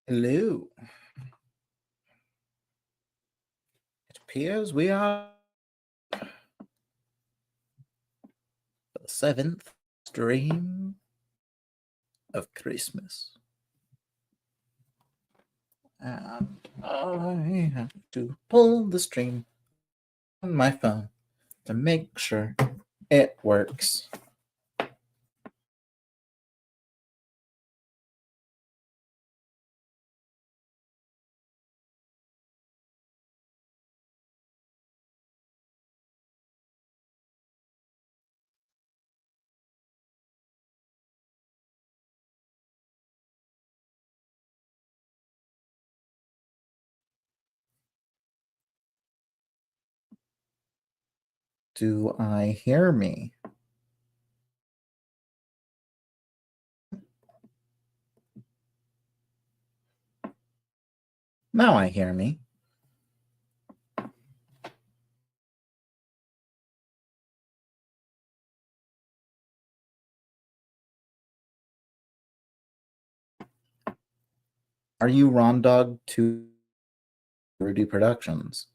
Hello. It appears we are the seventh stream of Christmas. And I have to pull the stream on my phone to make sure it works. Do I hear me? Now I hear me. Are you Ron Dog to Rudy Productions?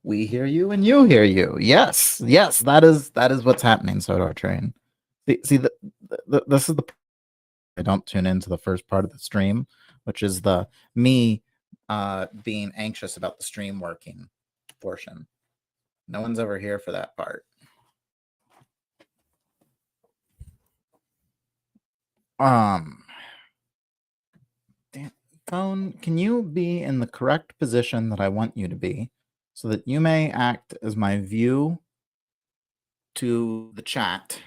We hear you and you hear you. Yes, yes, that is what's happening, Sodor Train. See this is the I don't tune into the first part of the stream, which is the me being anxious about the stream working portion. No one's ever here for that part. Damn, phone, can you be in the correct position that I want you to be so that you may act as my view to the chat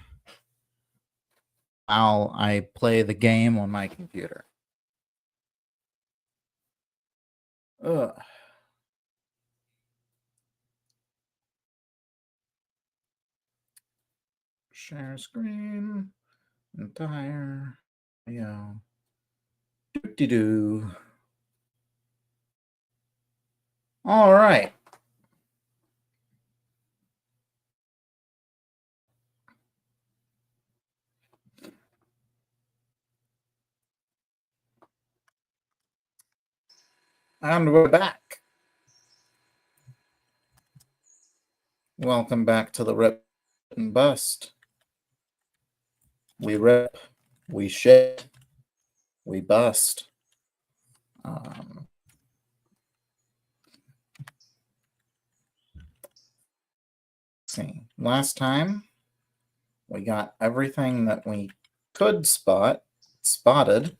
while I play the game on my computer? Ugh. Share screen, entire, yeah. Do-do-do. All right. And we're back. Welcome back to the Rip and Bust. We rip, we shit, we bust. See, last time we got everything that we could spotted.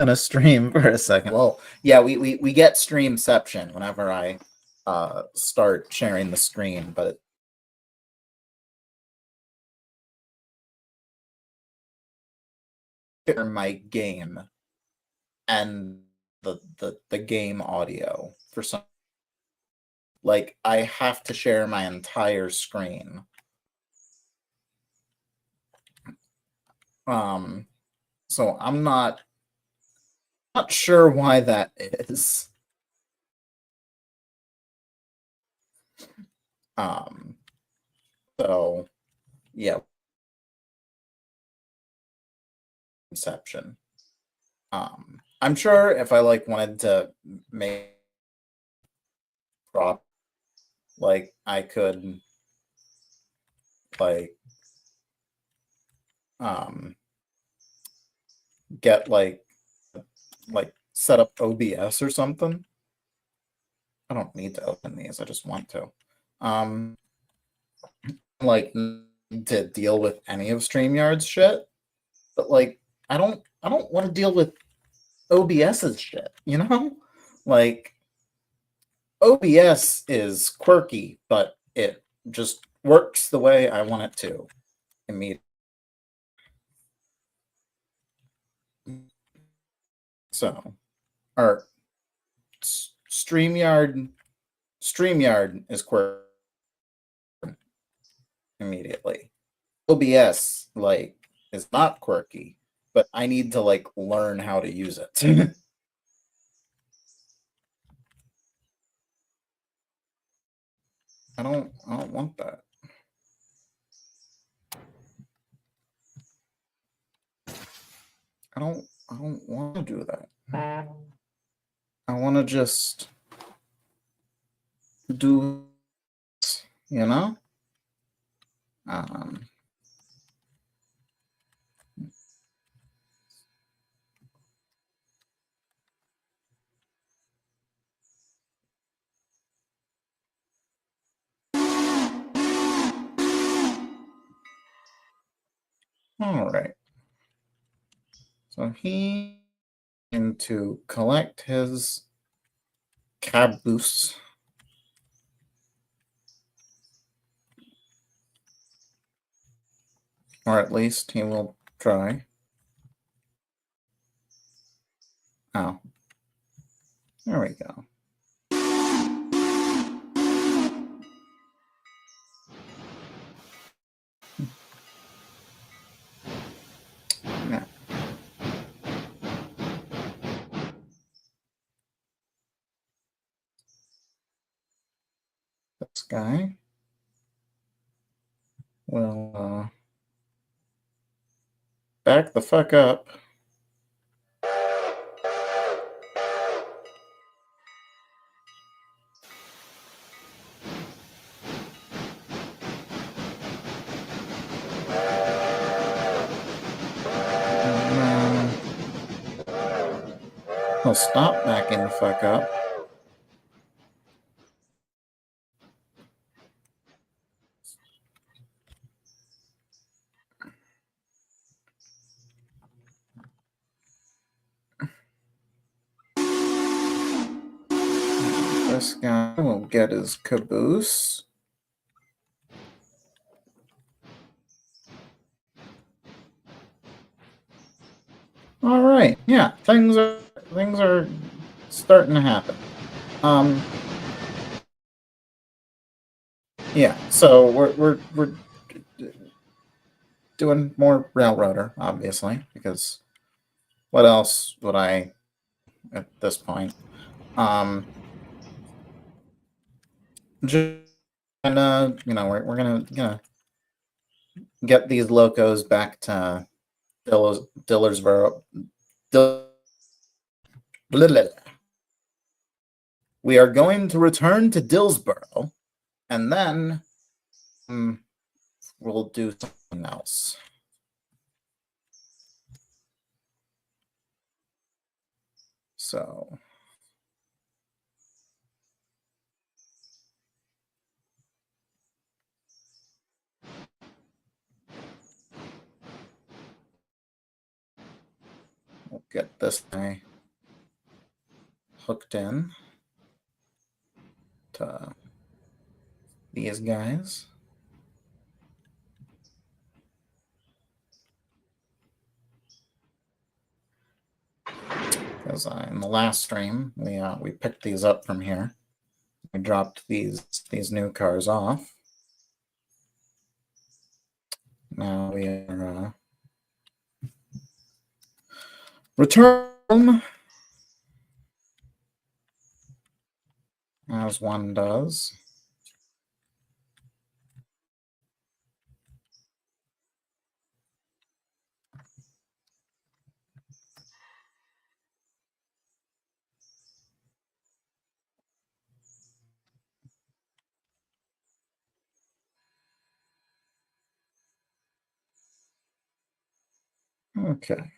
In a stream for a second. Well, yeah, we get streamception whenever I start sharing the screen, but my game and the game audio for some, like, I have to share my entire screen. So I'm not sure why that is. So yeah, inception. I'm sure if I wanted to make prop, I could get set up OBS or something. I don't need to open these, I just want to. To deal with any of StreamYard's shit, but I don't want to deal with OBS's shit, you know? OBS is quirky, but it just works the way I want it to immediately. So, our StreamYard is quirky immediately. OBS is not quirky, but I need to like learn how to use it. I don't want that. I don't want to do that. I want to just do, you know? Um, all right. So he going to collect his caboose. Or at least he will try. Oh. There we go. Yeah. This guy will back the fuck up. He'll stop backing the fuck up. This guy will get his caboose. All right, yeah, things are starting to happen. Yeah, so we're doing more railroader, obviously, because what else would I at this point? Just we're gonna get these locos back to Dillersboro. We are going to return to Dillsboro, and then we'll do something else. So we'll get this guy hooked in to these guys. Because in the last stream, we picked these up from here. We dropped these new cars off. Now we are return as one does. Okay.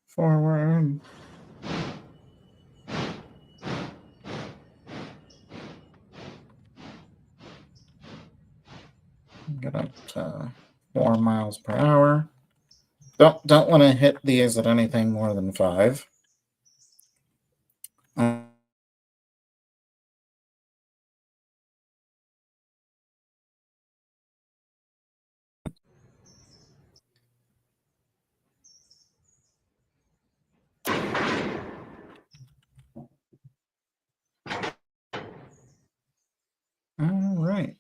Forward. Get up to 4 miles per hour. Don't want to hit these at anything more than 5. All right.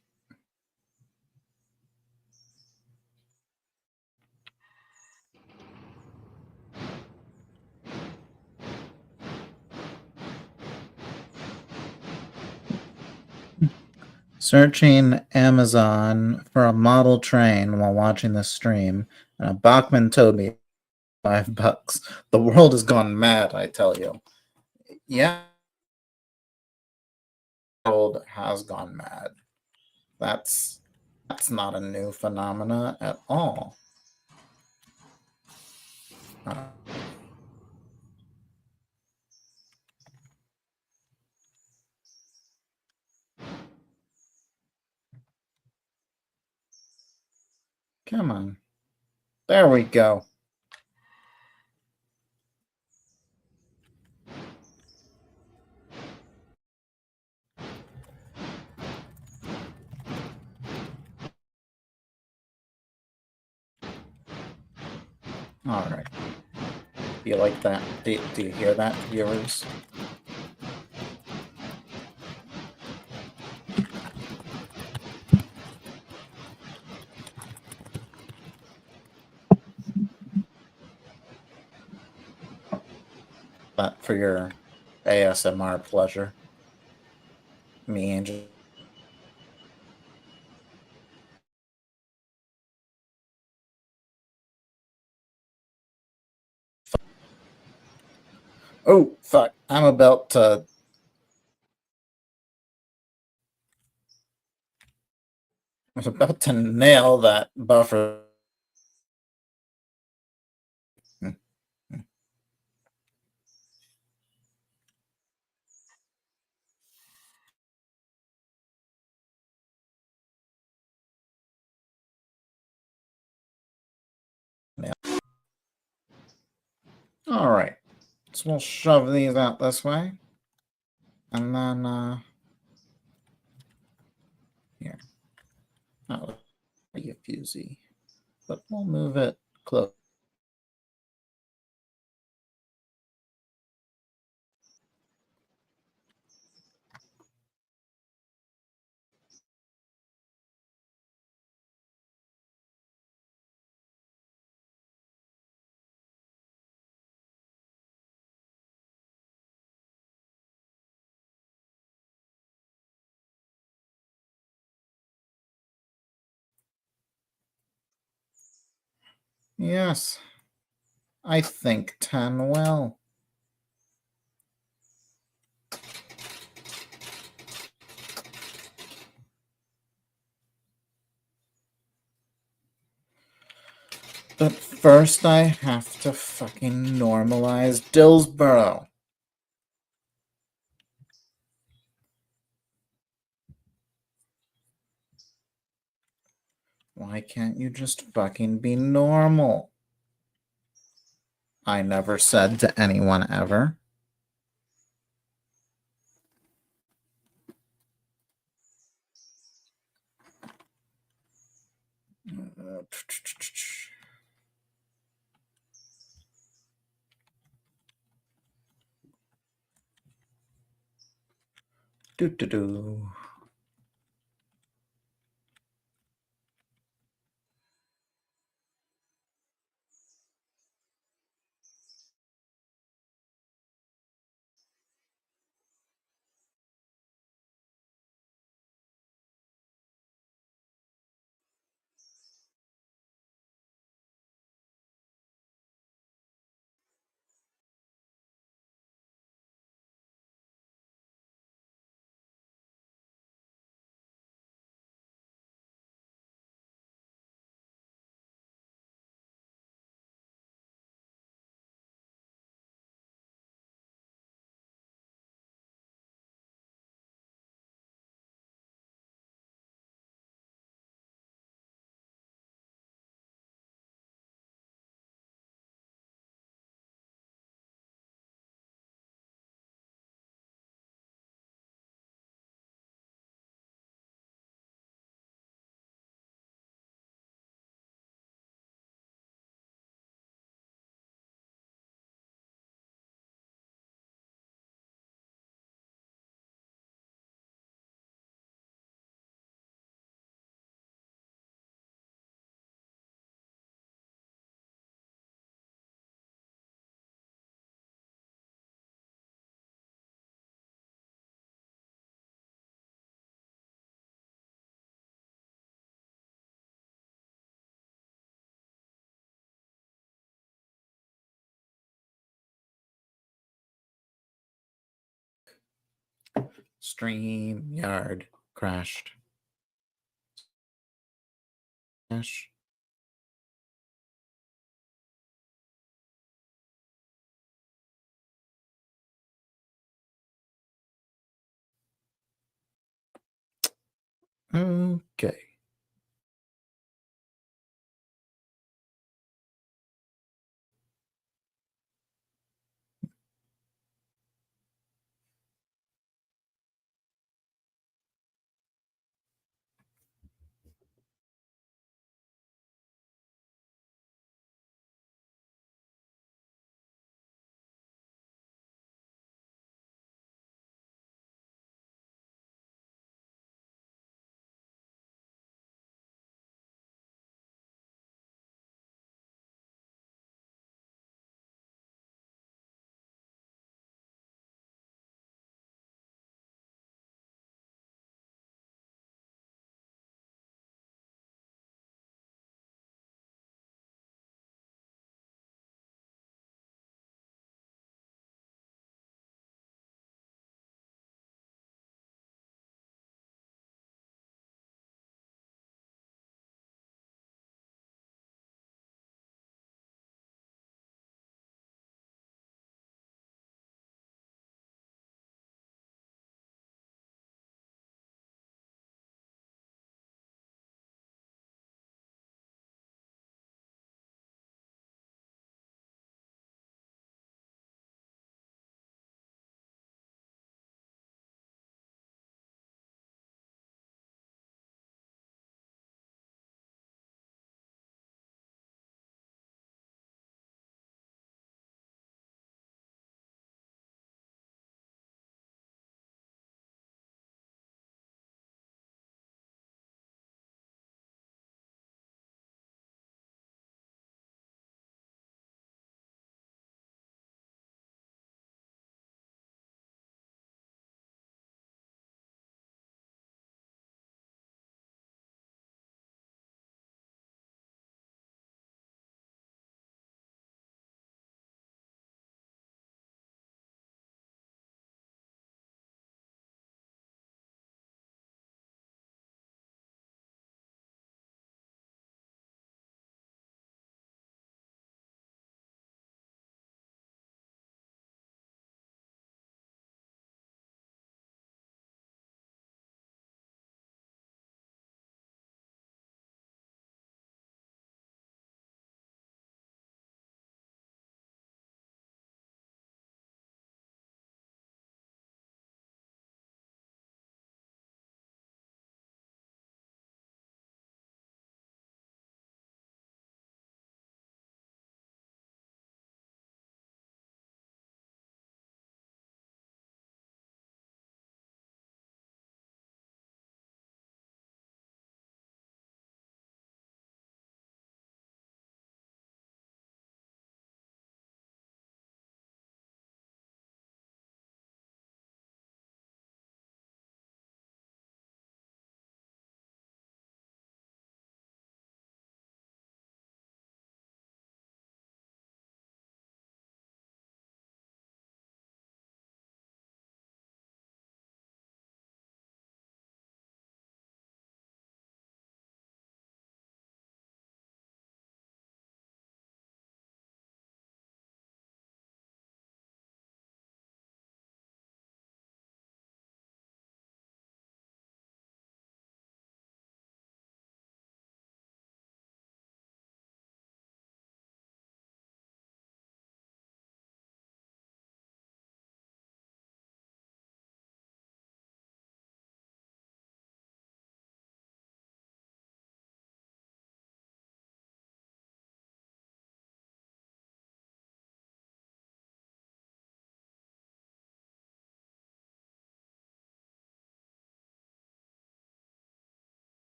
Searching Amazon for a model train while watching this stream, and a Bachman Toby, $5. The world has gone mad, I tell you. Yeah, the world has gone mad. That's not a new phenomena at all. Come on. There we go. All right. Do you like that? Do you hear that, viewers? That for your ASMR pleasure. Me, Angel. Oh, fuck. I'm about to nail that buffer. All right. So we'll shove these out this way. And then, here. Oh, a fusee. But we'll move it close. Yes. I think 10 will. But first I have to fucking normalize Dillsboro. Why can't you just fucking be normal? I never said to anyone ever. Do. StreamYard crashed. Crash. Okay.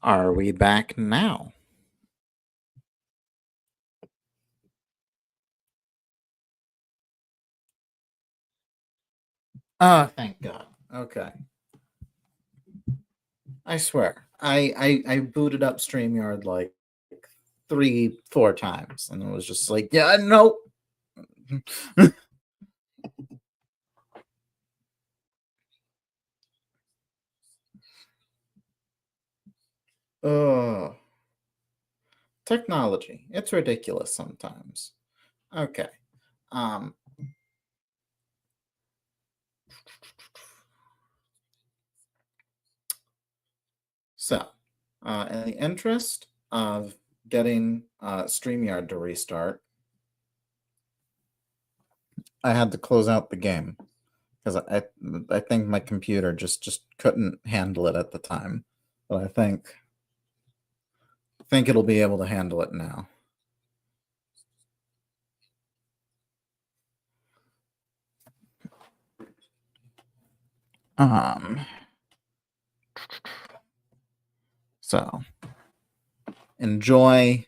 Are we back now? Oh, thank God. Okay. I swear. I booted up StreamYard like 3, 4 times, and it was just like, yeah, no. Oh, technology. It's ridiculous sometimes. Okay. Um so in the interest of getting StreamYard to restart, I had to close out the game because I think my computer just couldn't handle it at the time. But I think it'll be able to handle it now. Um so enjoy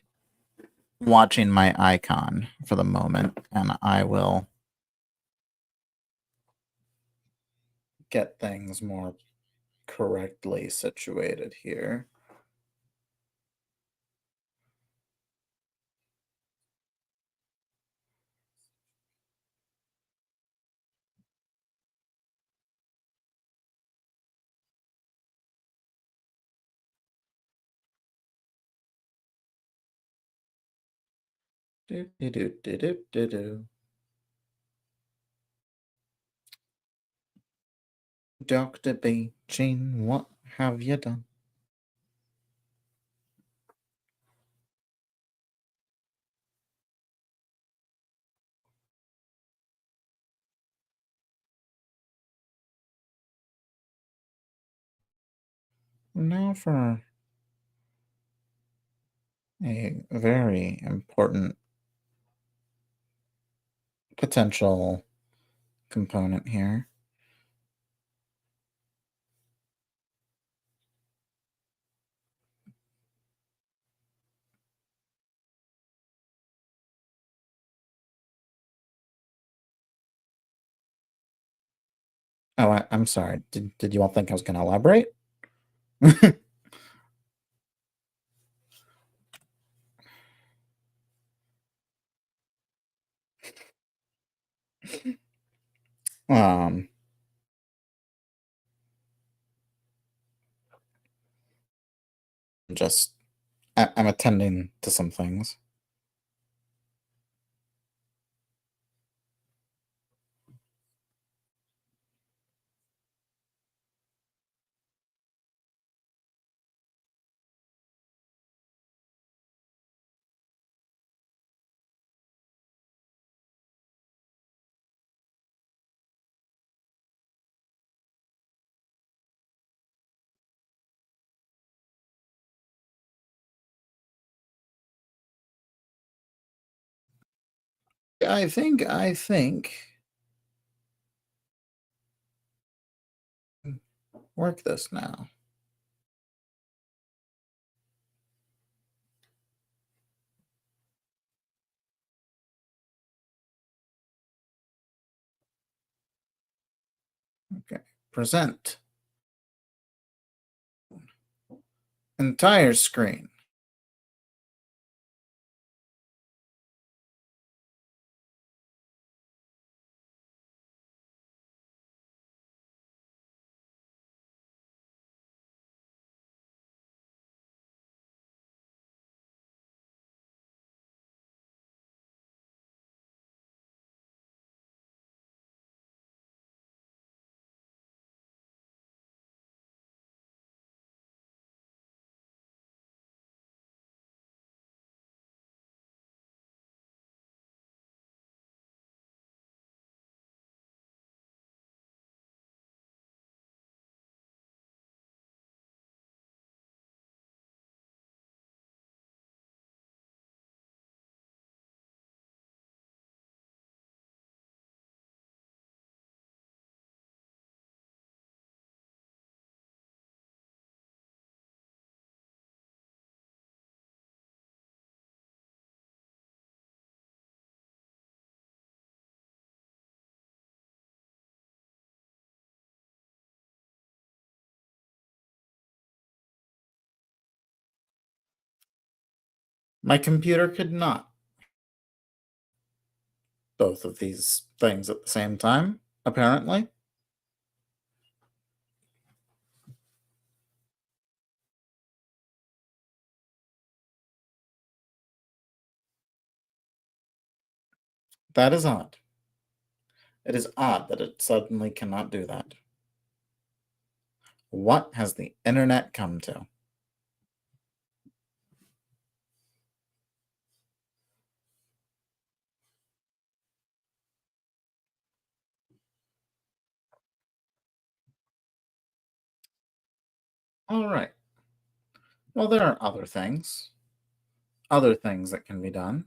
watching my icon for the moment, and I will get things more correctly situated here. Do, do, do, do, do, do, do. Dr. Beijing, what have you done? Now for a very important potential component here. Oh, I'm sorry. Did you all think I was going to elaborate? um, just I'm attending to some things. I think work this now. Okay. Present. Entire screen. My computer could not. Both of these things at the same time, apparently. That is odd. It is odd that it suddenly cannot do that. What has the internet come to? All right. Well, there are other things that can be done.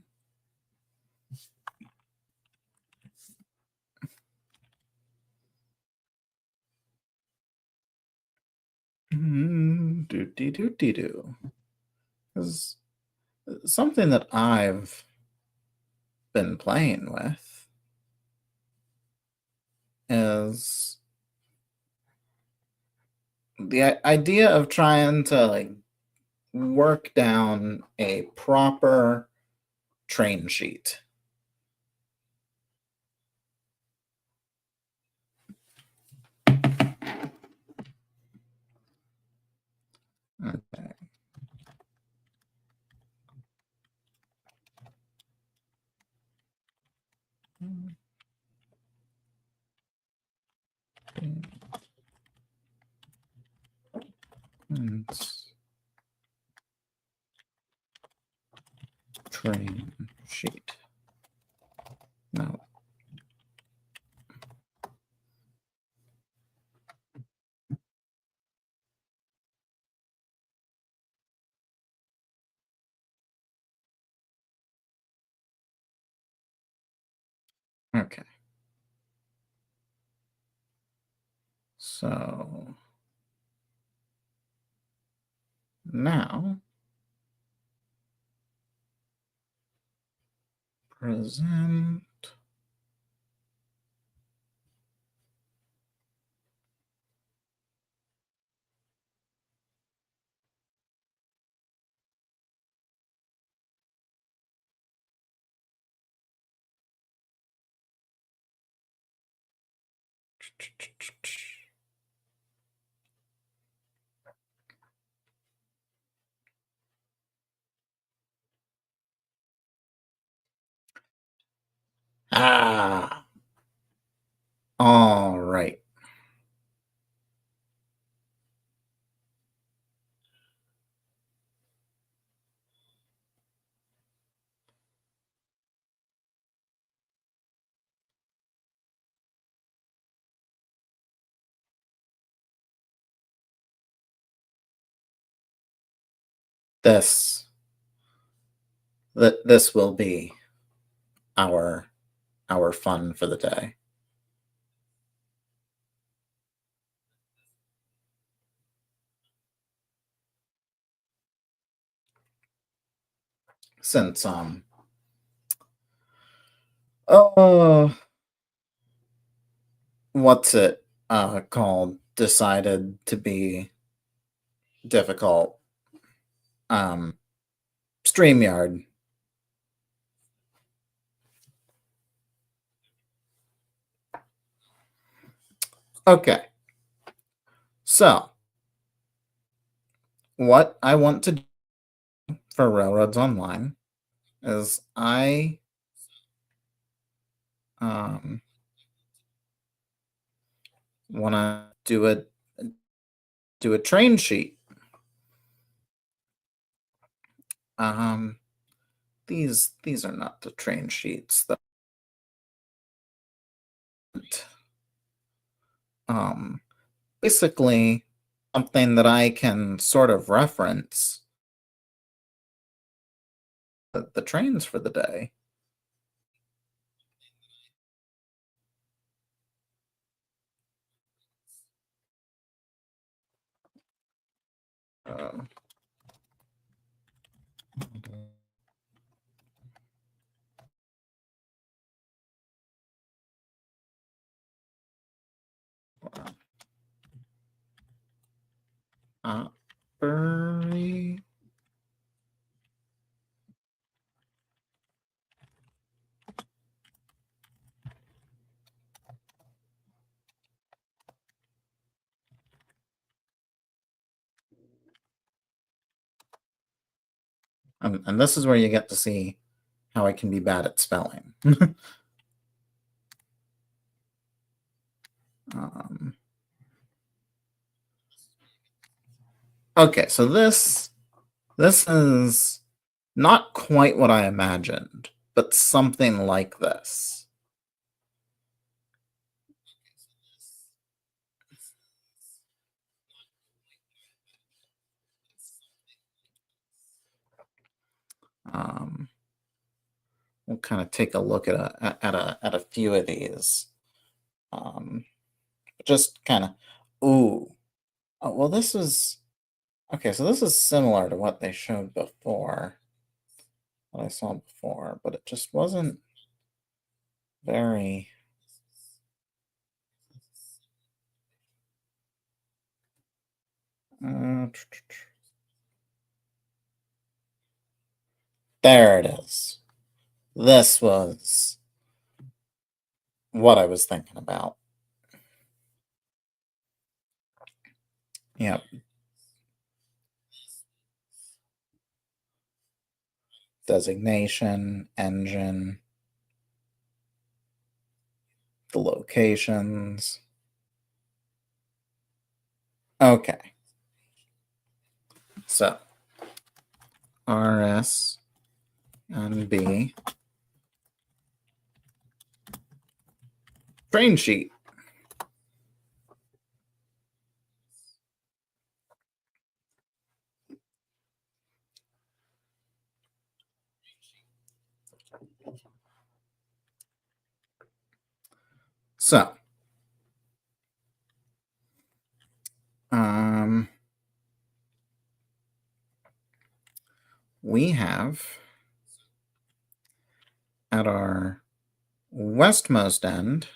Do. Is something that I've been playing with is the idea of trying to like work down a proper train sheet. Okay. Train sheet. No. Okay. So now present ah all right. This this will be our fun for the day. Since oh what's it called decided to be difficult. StreamYard. Okay. So what I want to do for Railroads Online is I want to do a train sheet. These are not the train sheets that basically something that I can sort of reference the trains for the day. Uh, Opry And this is where you get to see how I can be bad at spelling. Okay, so this is not quite what I imagined, but something like this. We'll kind of take a look at a few of these. Just kind of, ooh. Oh, well, this is okay. So this is similar to what they showed before, what I saw before, but it just wasn't very. There it is. This was what I was thinking about. Yep. Designation, engine, the locations. Okay. So RS and B. Train sheet. So, we have at our westmost end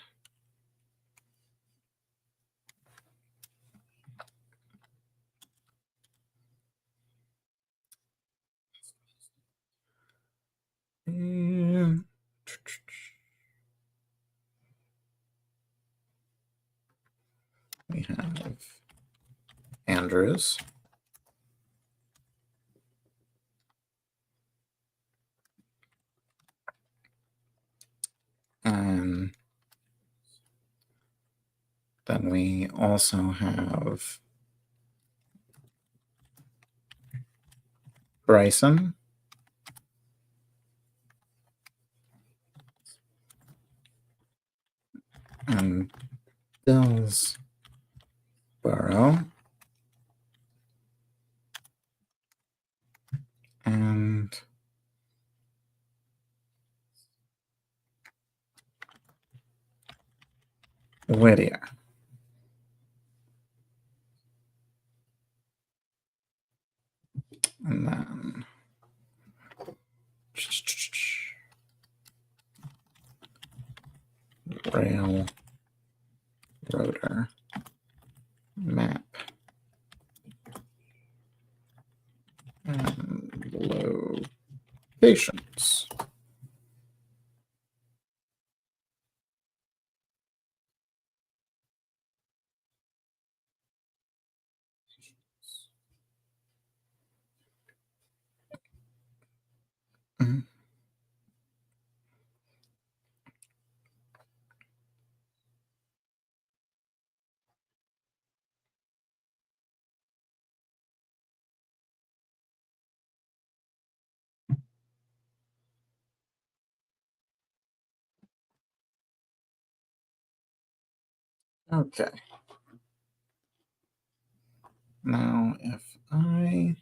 we have Andrews. And then we also have Bryson. And Dillsborough. And Whittier. And then rail rotor map and locations. Okay. Now, if I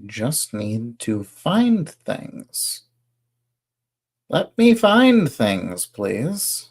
just need to find things. Let me find things, please.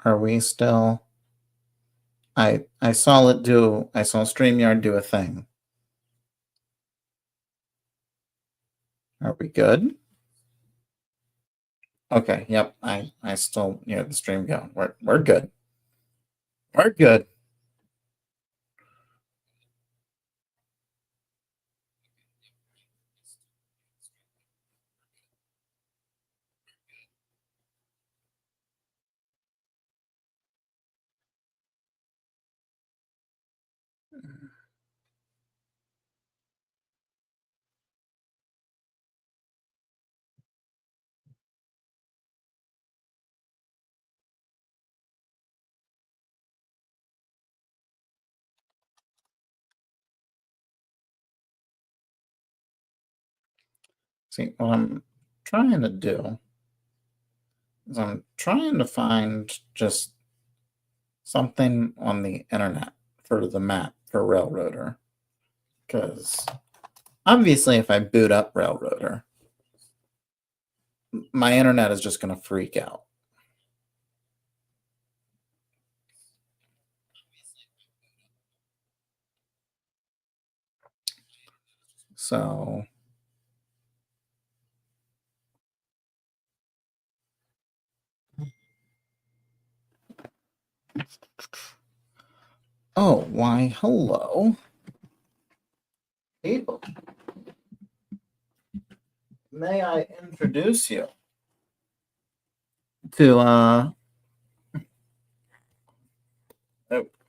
Are we still? I saw it do. I saw StreamYard do a thing. Are we good? Okay. Yep. I still hear the stream go. We're good. We're good. See, what I'm trying to do is I'm trying to find just something on the internet for the map for Railroader. Because obviously, if I boot up Railroader, my internet is just going to freak out. So oh, why, hello. People. May I introduce you to oh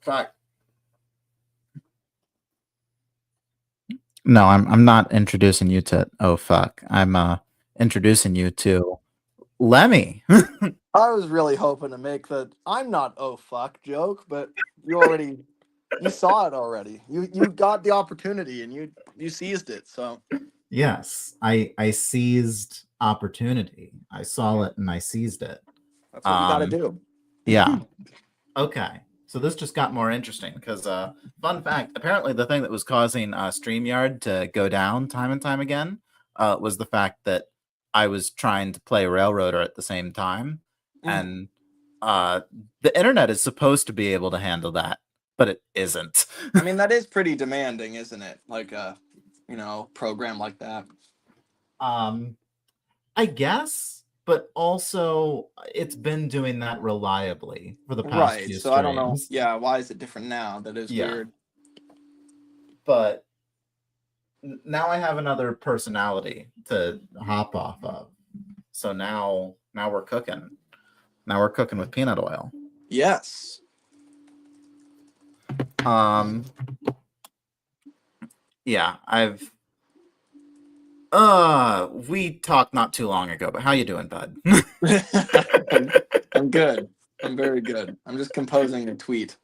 fuck. No, I'm not introducing you to oh fuck. I'm introducing you to Lemmy. I was really hoping to make the "I'm not oh fuck" joke, but you saw it already. You got the opportunity and you seized it. So Yes, I seized opportunity. I saw it and I seized it. that's what you got to do. Yeah. Okay. So this just got more interesting because fun fact, apparently the thing that was causing StreamYard to go down time and time again was the fact that I was trying to play Railroader at the same time. And the internet is supposed to be able to handle that, but it isn't. I mean, that is pretty demanding, isn't it? Like a program like that. I guess, but also it's been doing that reliably for the past Right. few So I don't know. streams. Yeah, why is it different now? That is Yeah. weird. But now I have another personality to hop off of. So now we're cooking. Now we're cooking with peanut oil. Yes. Yeah, we talked not too long ago, but how you doing, bud? I'm good. I'm very good. I'm just composing a tweet.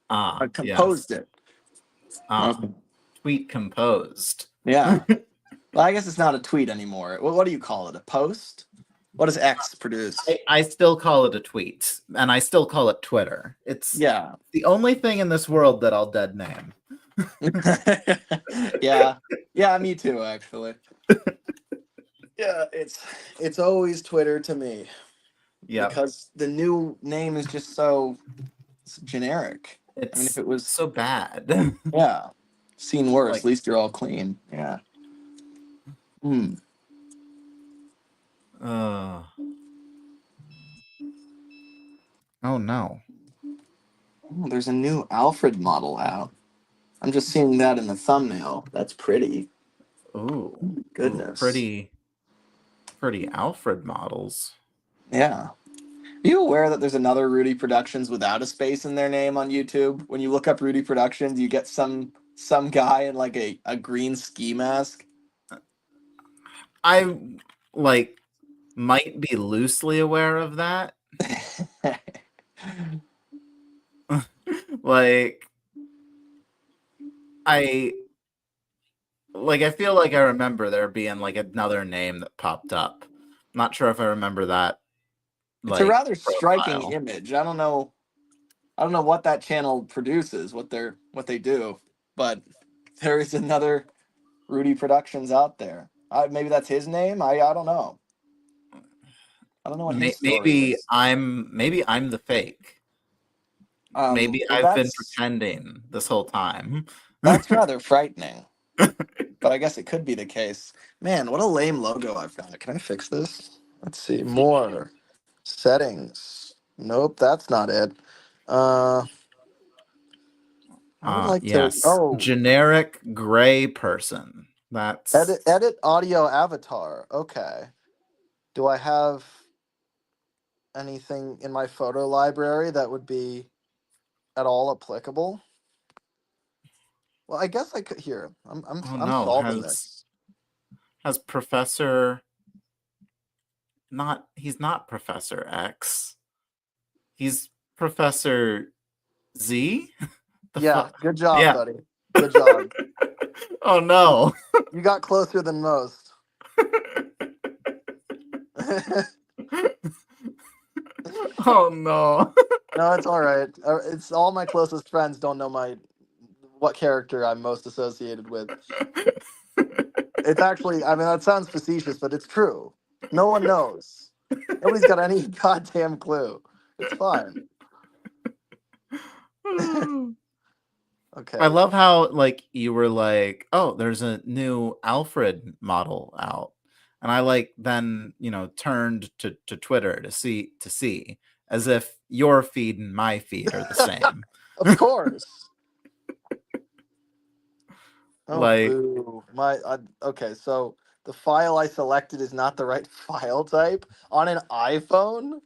I composed it. Tweet composed. Yeah. Well, I guess it's not a tweet anymore. What do you call it? A post? What does X produce? I still call it a tweet, and I still call it Twitter. It's the only thing in this world that I'll dead name. Yeah, me too, actually. Yeah, it's always Twitter to me. Yeah, because the new name is just so generic. It's I mean, if it was so bad. Yeah, seen worse. At least you're all clean. Yeah. Oh no. Oh, there's a new Alfred model out. I'm just seeing that in the thumbnail. That's pretty. Ooh, goodness. Pretty Alfred models. Yeah. Are you aware that there's another Rudy Productions without a space in their name on YouTube? When you look up Rudy Productions, you get some guy in like a green ski mask. I might be loosely aware of that. I feel like I remember there being like another name that popped up. Not sure if I remember that. It's a rather striking image. I don't know what that channel produces, what they do, but there is another Rudy Productions out there. Maybe that's his name. I don't know. I don't know what his story Maybe is. I'm the fake. Maybe Well, I've been pretending this whole time. that's rather frightening. But I guess it could be the case. Man, what a lame logo I've got. Can I fix this? Let's see. More settings. Nope, that's not it. I would like to. Yes, Oh, generic gray person. That's edit audio avatar. Okay. Do I have anything in my photo library that would be at all applicable? Well, I guess I could. Here, oh I'm no, solving this. has Professor not he's not Professor X. He's Professor Z? Yeah, good job, Yeah. buddy. Good job. Oh no. You got closer than most. Oh no. No, it's all right. It's all my closest friends don't know what character I'm most associated with. It's actually, I mean, that sounds facetious, but it's true. No one knows. Nobody's got any goddamn clue. It's fine. Okay. I love how like you were like, oh, there's a new Alfred model out. And I then, turned to Twitter to see as if your feed and my feed are the same. Of course. Oh, Like, boo. Okay, so the file I selected is not the right file type on an iPhone?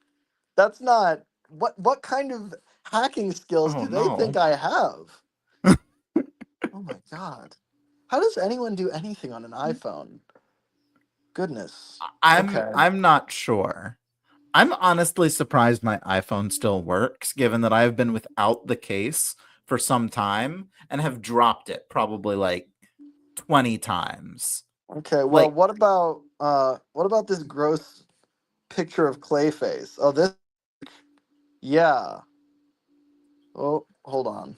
That's not what kind of hacking skills oh do they think no. I have? Oh my god. How does anyone do anything on an iPhone? Goodness. Okay. I'm not sure. I'm honestly surprised my iPhone still works, given that I've been without the case for some time and have dropped it probably like 20 times. Okay, well, Like, what about this gross picture of Clayface? Oh, this yeah. Oh, hold on.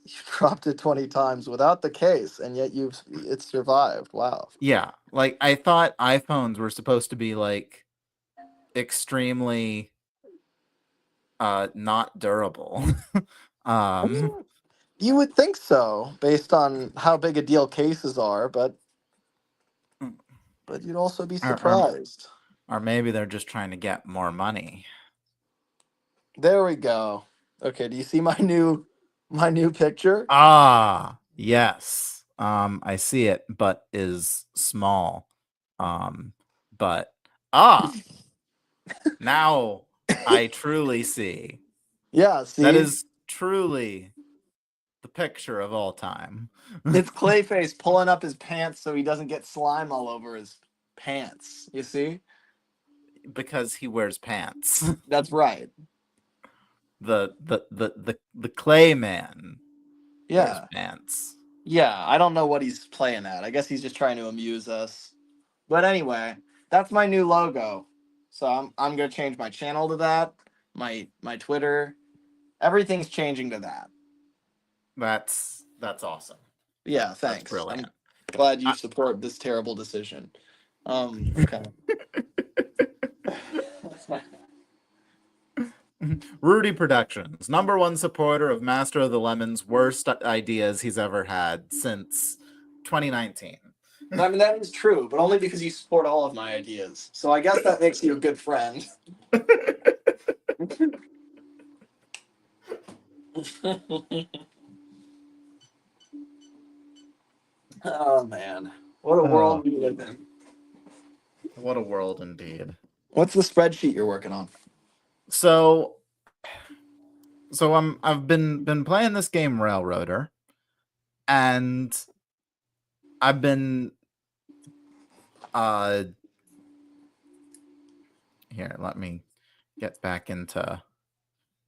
You dropped it 20 times without the case, and yet it's survived. Wow. yeah, like I thought iPhones were supposed to be like extremely not durable. I mean, you would think so, based on how big a deal cases are, but you'd also be or, or surprised. or maybe they're just trying to get more money. There we go. Okay, do you see my new picture? Ah, yes. I see it, but is small. But now I truly see. Yeah, That see? is truly the picture of all time. It's Clayface pulling up his pants so he doesn't get slime all over his pants. You see? Because he wears pants. That's right. The clay man wears Yeah. pants. Yeah, I don't know what he's playing at. I guess he's just trying to amuse us. But anyway, that's my new logo. So I'm gonna change my channel to that. My Twitter. Everything's changing to that. That's awesome. Yeah, That's thanks. brilliant. I'm glad you support this terrible decision. Okay. Rudy Productions, #1 supporter of Master of the Lemon's worst ideas he's ever had since 2019. I mean, that is true, but only because you support all of my ideas. So I guess that makes you a good friend. Oh, man. What a world we live in. What a world indeed. What's the spreadsheet you're working on? So I've been playing this game Railroader, and I've been here, let me get back into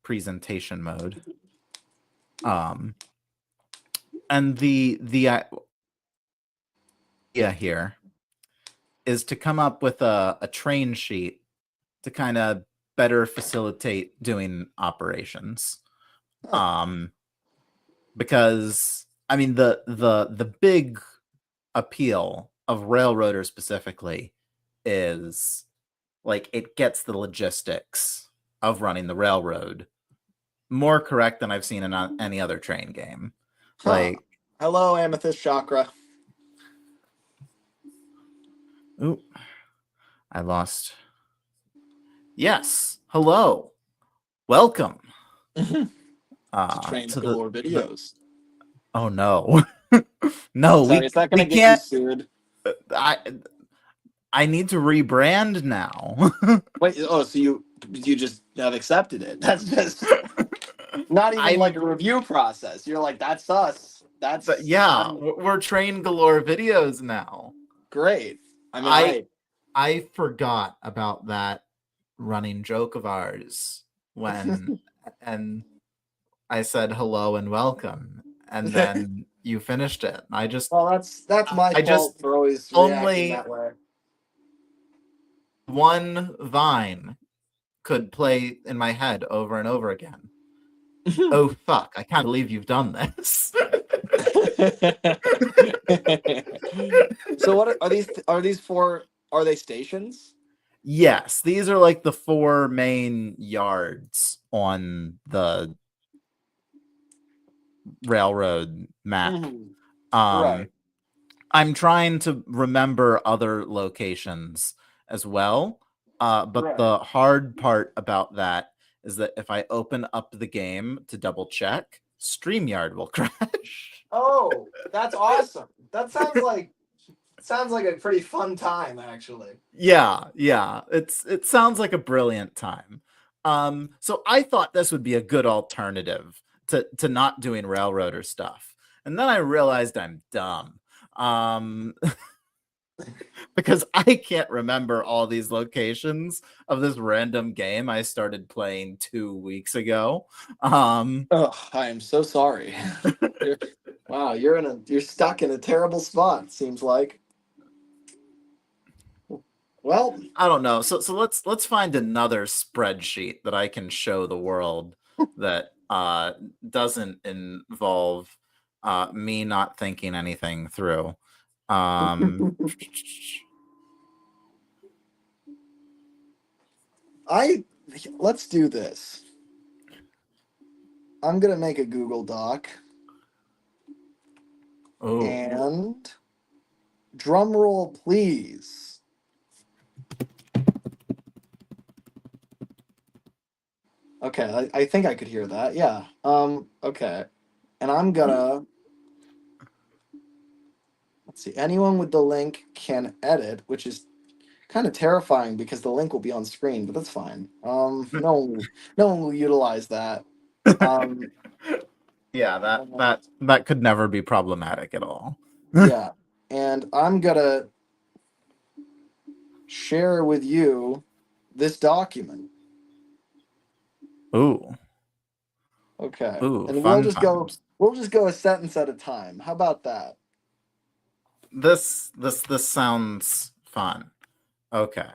presentation mode. And the idea here is to come up with a train sheet to kind of better facilitate doing operations. Because I mean the big appeal of Railroader specifically is like it gets the logistics of running the railroad more correct than I've seen in any other train game. Like, hello, Amethyst Chakra. Ooh, I lost. Yes, hello, welcome. Train Galore videos. Oh no, no, Sorry, is that gonna get you sued? I need to rebrand now. Wait, so you just have accepted it? That's just not even like a review process. You're like, that's us. That's we're Train Galore videos now. Great. I forgot about that running joke of ours when and I said hello and welcome, and then you finished it. That's my fault for always reacting that way. One Vine could play in my head over and over again. Oh fuck, I can't believe you've done this. So what are these four, are they stations? Yes, these are like the 4 main yards on the railroad map. Right. I'm trying to remember other locations as well. But the hard part about that is that if I open up the game to double check, StreamYard will crash. Oh, that's awesome. That sounds like a pretty fun time, actually. Yeah. It sounds like a brilliant time. So I thought this would be a good alternative to not doing Railroader stuff. And then I realized I'm dumb. Because I can't remember all these locations of this random game I started playing 2 weeks ago. Oh, I am so sorry. Wow, you're stuck in a terrible spot, seems like. Well, I don't know. So let's find another spreadsheet that I can show the world that doesn't involve me not thinking anything through. Let's do this. I'm gonna make a Google Doc. Oh. And drum roll, please. Okay, I think I could hear that. Yeah. Okay. And I'm gonna let's see. Anyone with the link can edit, which is kind of terrifying because the link will be on screen, but that's fine. No one will utilize that. Yeah, that could never be problematic at all. Yeah. And I'm gonna share with you this document. Ooh. Okay. Ooh, and we'll just go a sentence at a time. How about that? This sounds fun. Okay.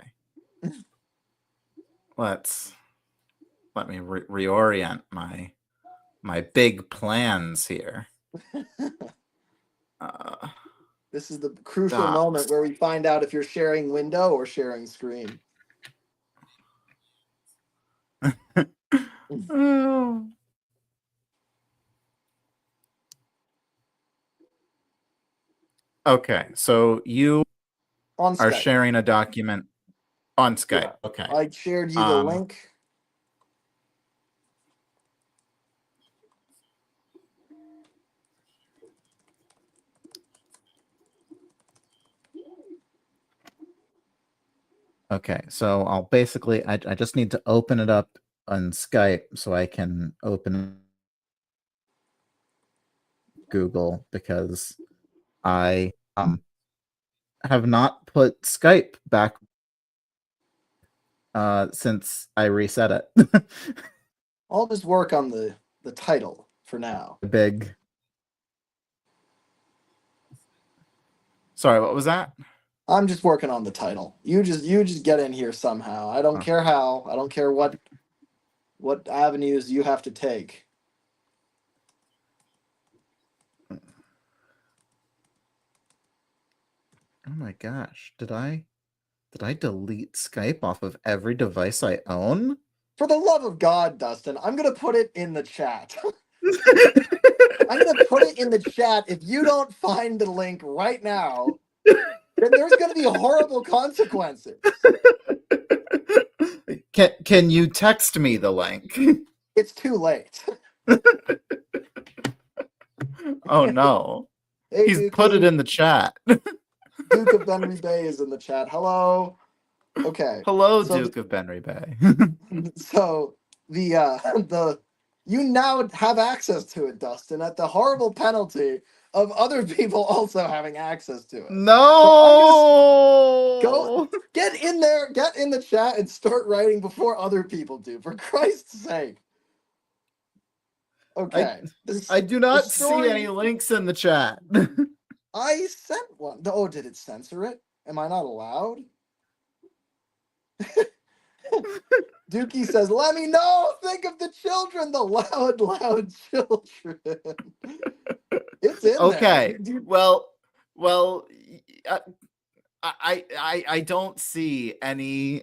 Let me reorient my big plans here. This is the crucial moment where we find out if you're sharing window or sharing screen. Okay, so you are Skype. Sharing a document on Skype. Yeah. Okay. I shared you the link. Okay, so I'll basically, I just need to open it up on Skype so I can open Google because I have not put Skype back since I reset it. I'll just work on the title for now. Big. Sorry, what was that? I'm just working on the title. You just get in here somehow. I don't care how. I don't care what avenues you have to take. Oh my gosh. Did I delete Skype off of every device I own? For the love of God, Dustin, I'm gonna put it in the chat. I'm gonna put it in the chat. If you don't find the link right now, then there's gonna be horrible consequences. Can you text me the link? It's too late. Oh no. Hey, He's put it Dookie. in the chat. Duke of Benry Bay is in the chat. Hello. Okay. Hello, So Duke of Benry Bay. so the you now have access to it, Dustin, at the horrible penalty of other people also having access to it. So I'm gonna go No. get in there, get in the chat, and start writing before other people do. For Christ's sake. I Okay. I do The not see any story. links in the chat. I sent one. Oh, did it censor it? Am I not allowed? Dookie says, "Let me know. Think of the children, the loud, loud children." It's in there. Okay. Well, uh, I don't see any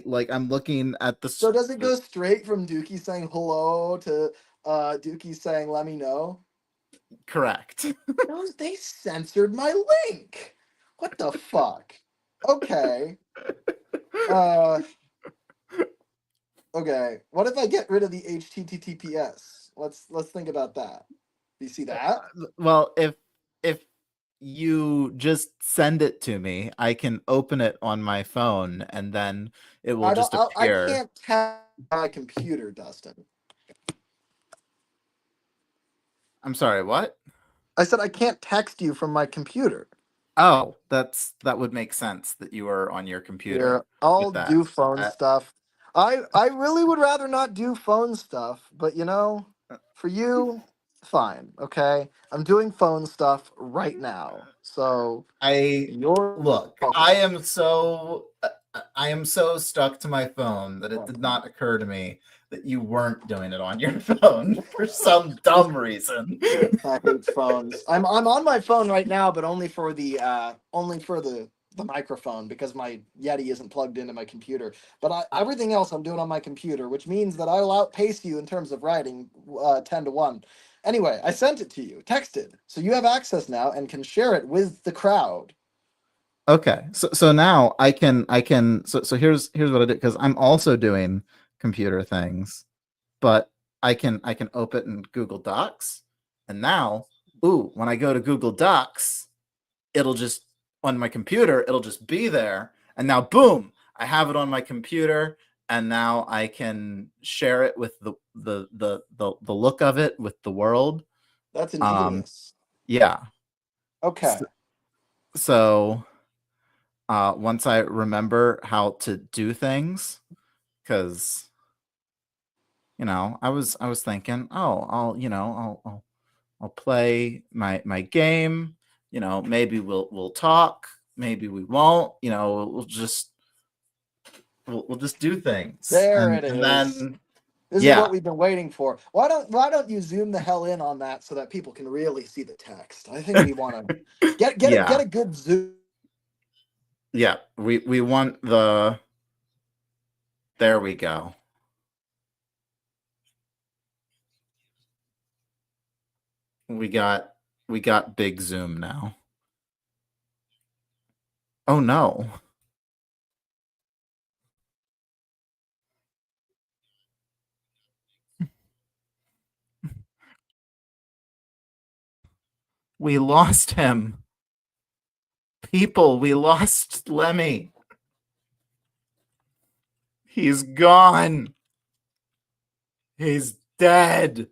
like I'm looking at So does it go straight from Dookie saying hello to Dookie saying, "Let me know"? correct. No, they censored my link. What the fuck? Okay. Uh. Okay. What if I get rid of the HTTPS? Let's think about that. Do you see that? Well, if you just send it to me, I can open it on my phone and then it will I don't. just I appear. can't tap my computer, Dustin. I'm sorry, what? I said I can't text you from my computer. Oh, that would make sense that you are on your computer Here, I'll with that. do phone stuff. I really would rather not do phone stuff, but for you, fine. Okay, I'm doing phone stuff right now, so I you're look, welcome. I am so stuck to my phone that it did not occur to me that you weren't doing it on your phone for some dumb reason. I hate phones. I'm on my phone right now, but only for the microphone because my Yeti isn't plugged into my computer. But everything else I'm doing on my computer, which means that I'll outpace you in terms of writing 10-1. Anyway, I sent it to you, texted, so you have access now and can share it with the crowd. Okay. So now I can here's what I did because I'm also doing computer things, but I can open it in Google Docs. And now, when I go to Google Docs, it'll just on my computer, it'll just be there. And now boom, I have it on my computer and now I can share it with the look of it with the world. That's Um ingenious. yeah. Okay. So once I remember how to do things, because I was thinking, oh, I'll play my game. Maybe we'll talk. Maybe we won't. We'll just do things, There and it and is. then This is yeah, what we've been waiting for. Why don't you zoom the hell in on that so that people can really see the text? I think we want to get yeah, a good zoom. yeah. We want the. There we go. We got big zoom now. Oh no. We lost him. People, we lost Lemmy. He's gone. He's dead.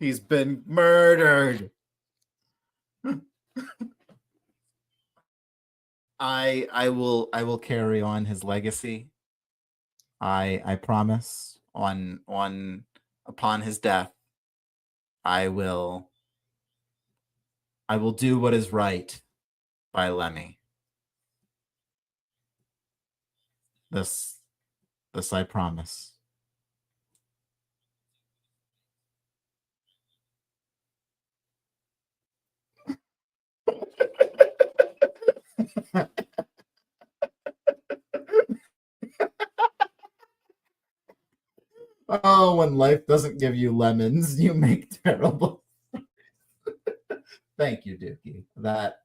He's been murdered. I will carry on his legacy. I promise on upon his death, I will I will do what is right by Lemmy. This I promise. Oh, when life doesn't give you lemons, you make terrible. Thank you, Dookie. That.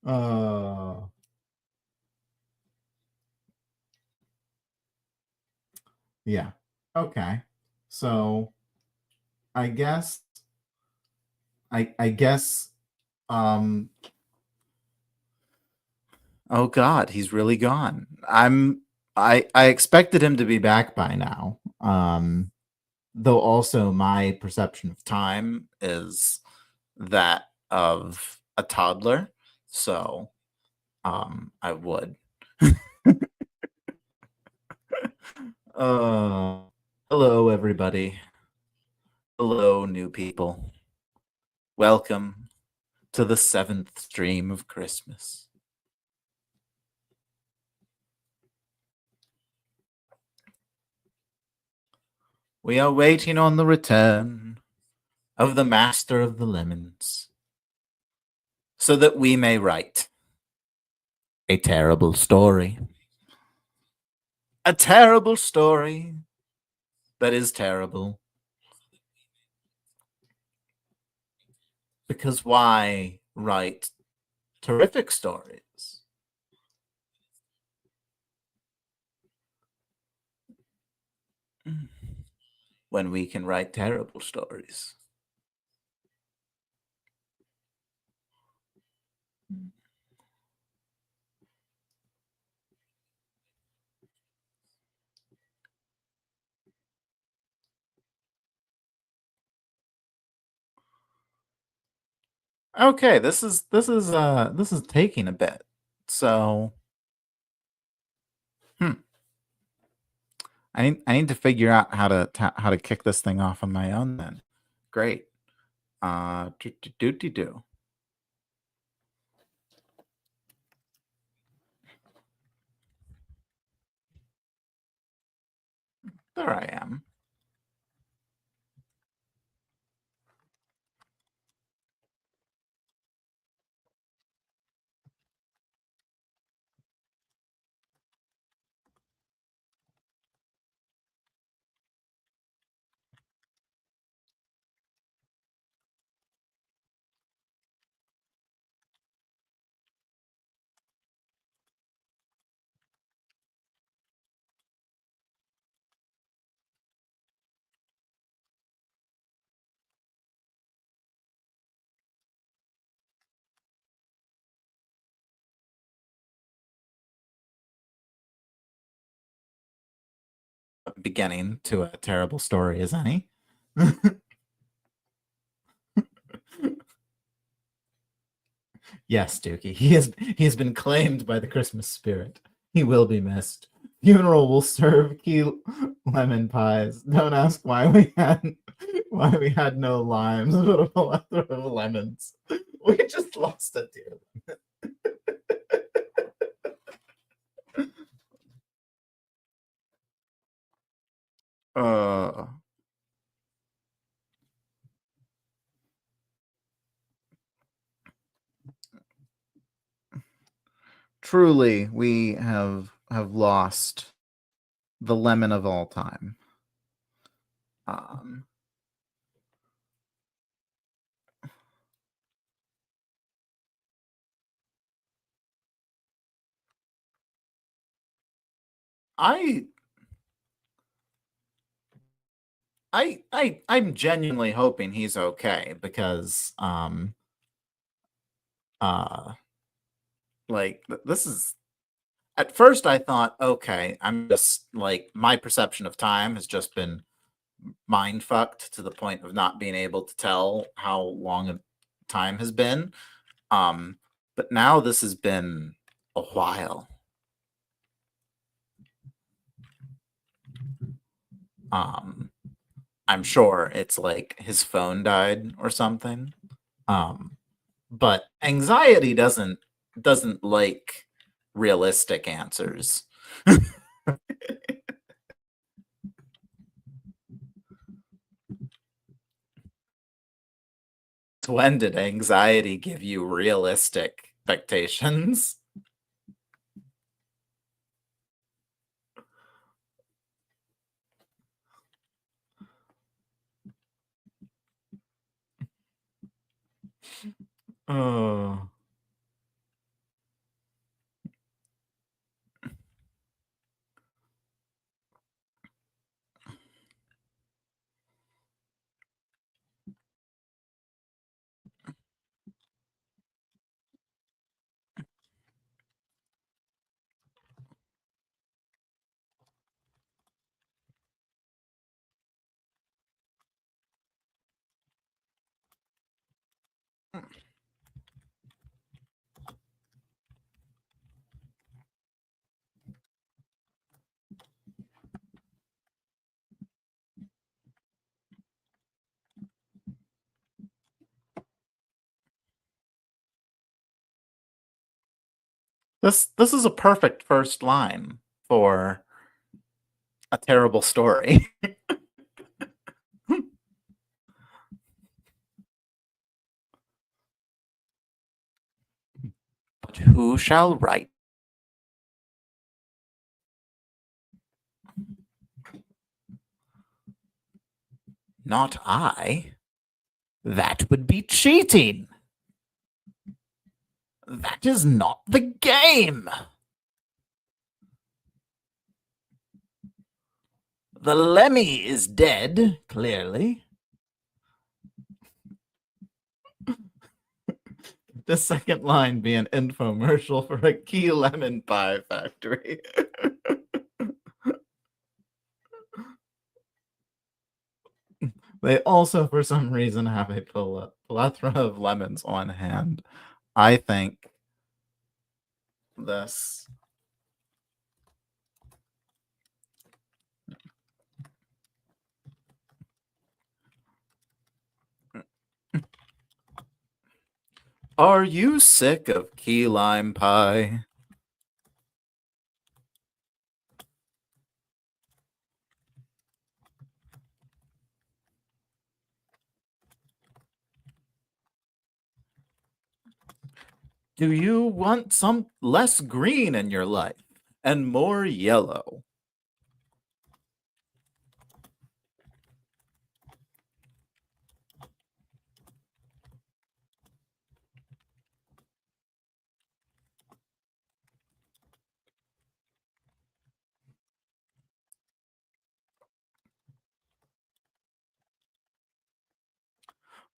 Uh, yeah. Okay. So I guess I guess oh god, he's really gone. I expected him to be back by now. Though also my perception of time is that of a toddler. So I would. Hello everybody. Hello new people. Welcome to the 7th stream of Christmas. We are waiting on the return of the master of the lemons, so that we may write a terrible story. A terrible story that is terrible. Because why write terrific stories? When we can write terrible stories. Okay, this is taking a bit. So I need to figure out how to kick this thing off on my own then. Great. Do. There I am. Beginning to a terrible story as any. Yes, Dookie. He has been claimed by the Christmas spirit. He will be missed. Funeral will serve key lemon pies. Don't ask why we had no limes, but a plethora of lemons. We just lost a dear lemon. Truly, we have lost the lemon of all time. I'm genuinely hoping he's okay because like this is at first I thought, okay, I'm just like my perception of time has just been mind fucked to the point of not being able to tell how long a time has been. But now this has been a while. I'm sure it's like his phone died or something. But anxiety doesn't like realistic answers. When did anxiety give you realistic expectations? Oh. This is a perfect first line for a terrible story. But who shall write? Not I. That would be cheating. That is not the game. The Lemmy is dead, clearly. The second line be an infomercial for a key lemon pie factory. They also, for some reason, have a plethora of lemons on hand. I think this. Are you sick of key lime pie? Do you want some less green in your life and more yellow?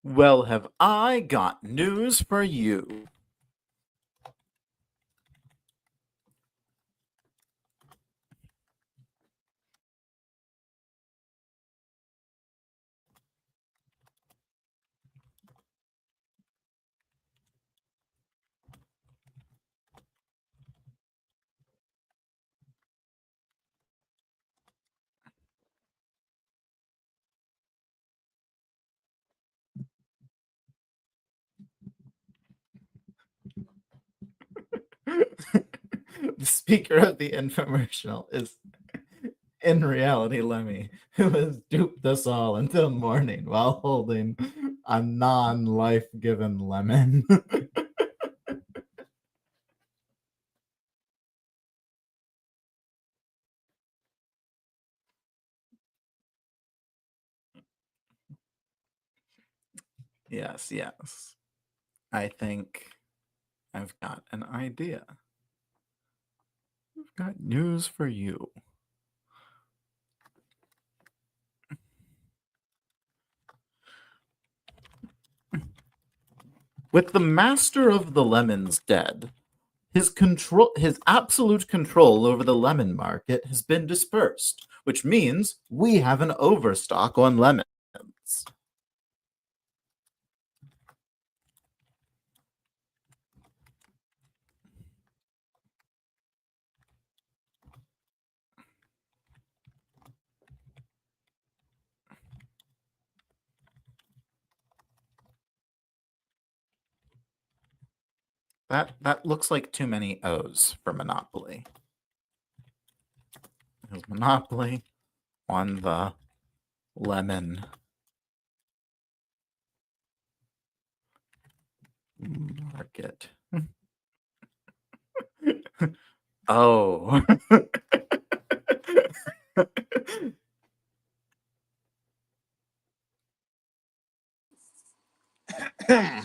Well, have I got news for you. The speaker of the infomercial is, in reality, Lemmy, who has duped us all until morning while holding a non-life given lemon. Yes, yes. I think I've got an idea. I've got news for you. With the master of the lemons dead, his absolute control over the lemon market has been dispersed, which means we have an overstock on lemons. That looks like too many O's for Monopoly. There's Monopoly on the lemon Market. Oh.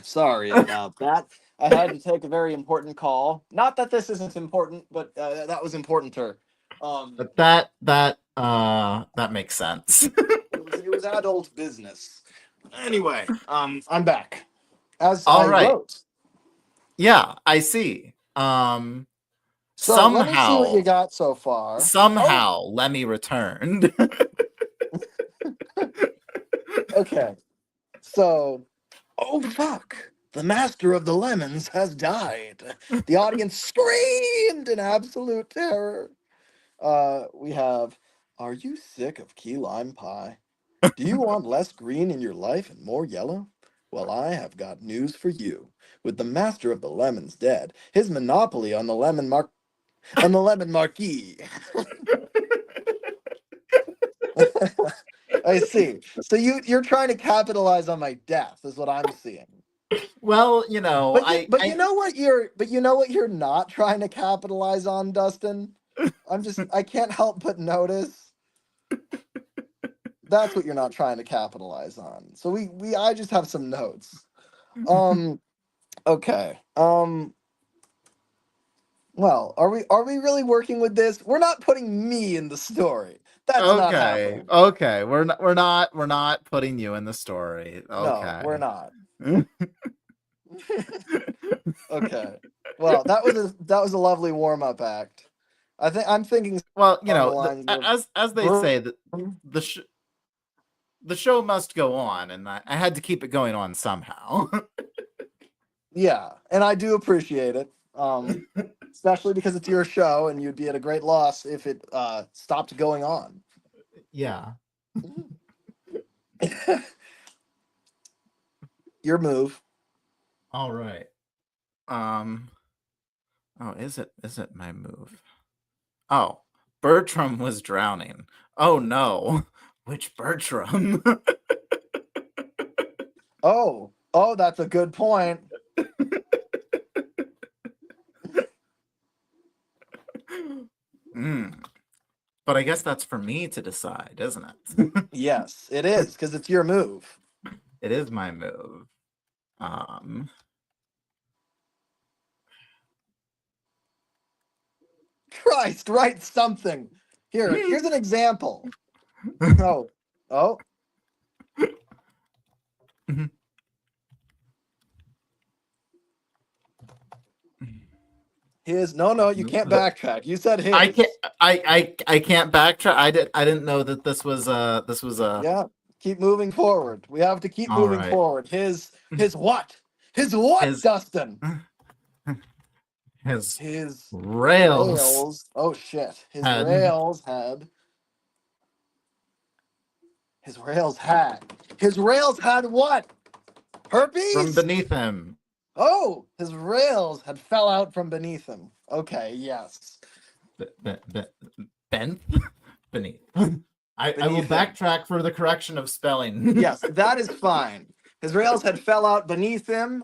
Sorry about that. I had to take a very important call. Not that this isn't important, but that was important to her. But that makes sense. It was adult business. Anyway, I'm back. As All I right. wrote. Yeah, I see. So let me see what you Somehow, got so far. Lemmy returned. Okay. So, oh fuck. The master of the lemons has died. The audience screamed in absolute terror. We have, are you sick of key lime pie? Do you want less green in your life and more yellow? Well, I have got news for you. With the master of the lemons dead, his monopoly on the lemon marquee. I see. So you're trying to capitalize on my death, is what I'm seeing. Well, But you know what you're not trying to capitalize on, Dustin? I can't help but notice that's what you're not trying to capitalize on. So I just have some notes. Okay. Well, are we really working with this? We're not putting me in the story. That's not happening. Okay. We're not putting you in the story. No, we're Okay. not. Okay. Well, that was a lovely warm-up act. I'm thinking Well, on the lines of as they say, the sh- the show must go on, and I had to keep it going on somehow. yeah, and I do appreciate it. Especially because it's your show and you'd be at a great loss if it stopped going on. Yeah. Your move. All right. Oh, is it my move? Oh, Bertram was drowning. Oh no. Which Bertram? Oh, that's a good point. But I guess that's for me to decide, isn't it? Yes, it is, because it's your move. It is my move. Um Christ, write something. Here's an example. Oh, oh. No, you can't backtrack. You said his. I can't backtrack. I didn't know that this was Yeah, keep moving forward. We have to keep all moving right. forward. His what? His what, His Dustin? his His rails rails. Oh shit. had His rails had what? from Herpes? beneath him. Oh, his rails had fell out from beneath him. Okay, yes. Bent beneath. I will Beneath him. backtrack for the correction of spelling. Yes, that is fine. His rails had fell out beneath him.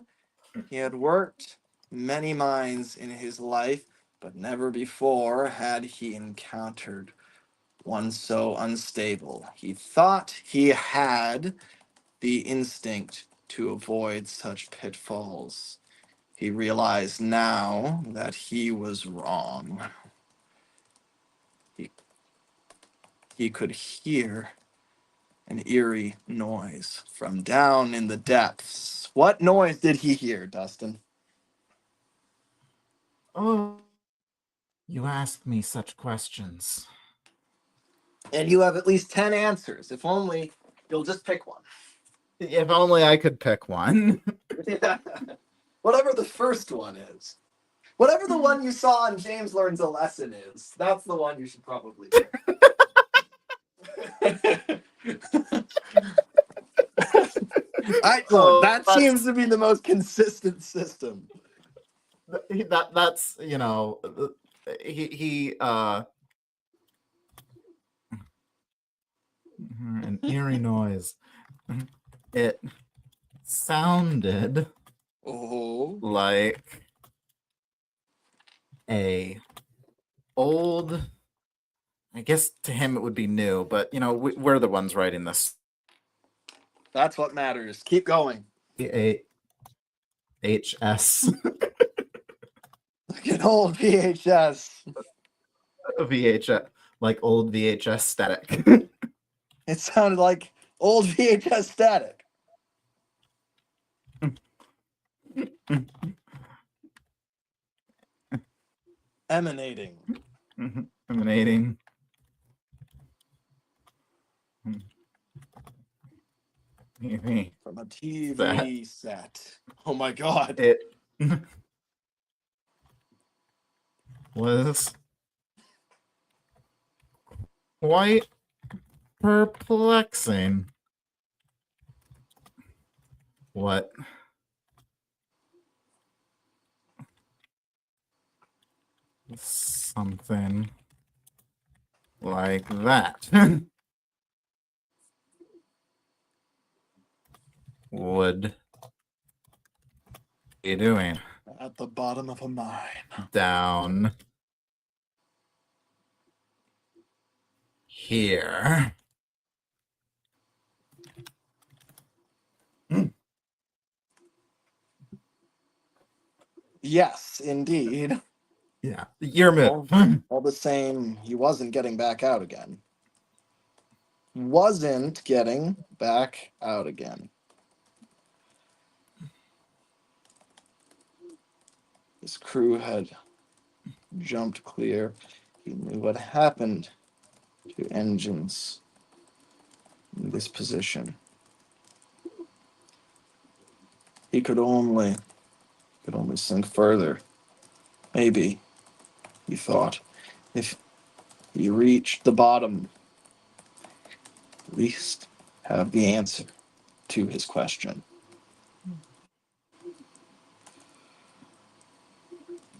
He had worked many mines in his life, but never before had he encountered one so unstable. He thought he had the instinct to avoid such pitfalls. He realized now that he was wrong. He could hear an eerie noise from down in the depths. What noise did he hear, Dustin? Oh, you ask me such questions. And you have at least 10 answers. If only you'll just pick one. If only I could pick one. Whatever the first one is. Whatever the one you saw in James Learns a Lesson is, that's the one you should probably pick. That seems to be the most consistent system. That's he an eerie noise. It sounded like a old, I guess to him it would be new, but we're the ones writing this. That's what matters. Keep going. VHS. Like an old VHS. VHS, like old VHS static. It sounded like old VHS static. Emanating. Emanating. From a TV set. Oh my god. It was quite perplexing. What? Something like that would be doing at the bottom of a mine. Down here. Yes, indeed. Yeah, your move. All the same, he wasn't getting back out again. Wasn't getting back out again. His crew had jumped clear. He knew what happened to engines in this position. He could only sink further. Maybe, he thought, if he reached the bottom, at least have the answer to his question.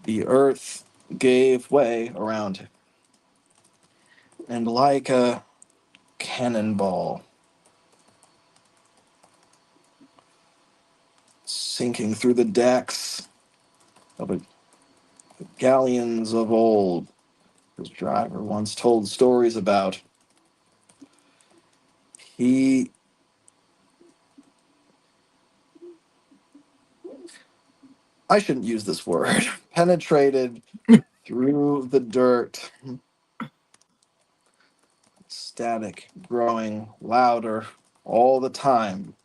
The earth gave way around him, and like a cannonball sinking through the decks of the galleons of old, his driver once told stories about, I shouldn't use this word, penetrated through the dirt. Static growing louder all the time.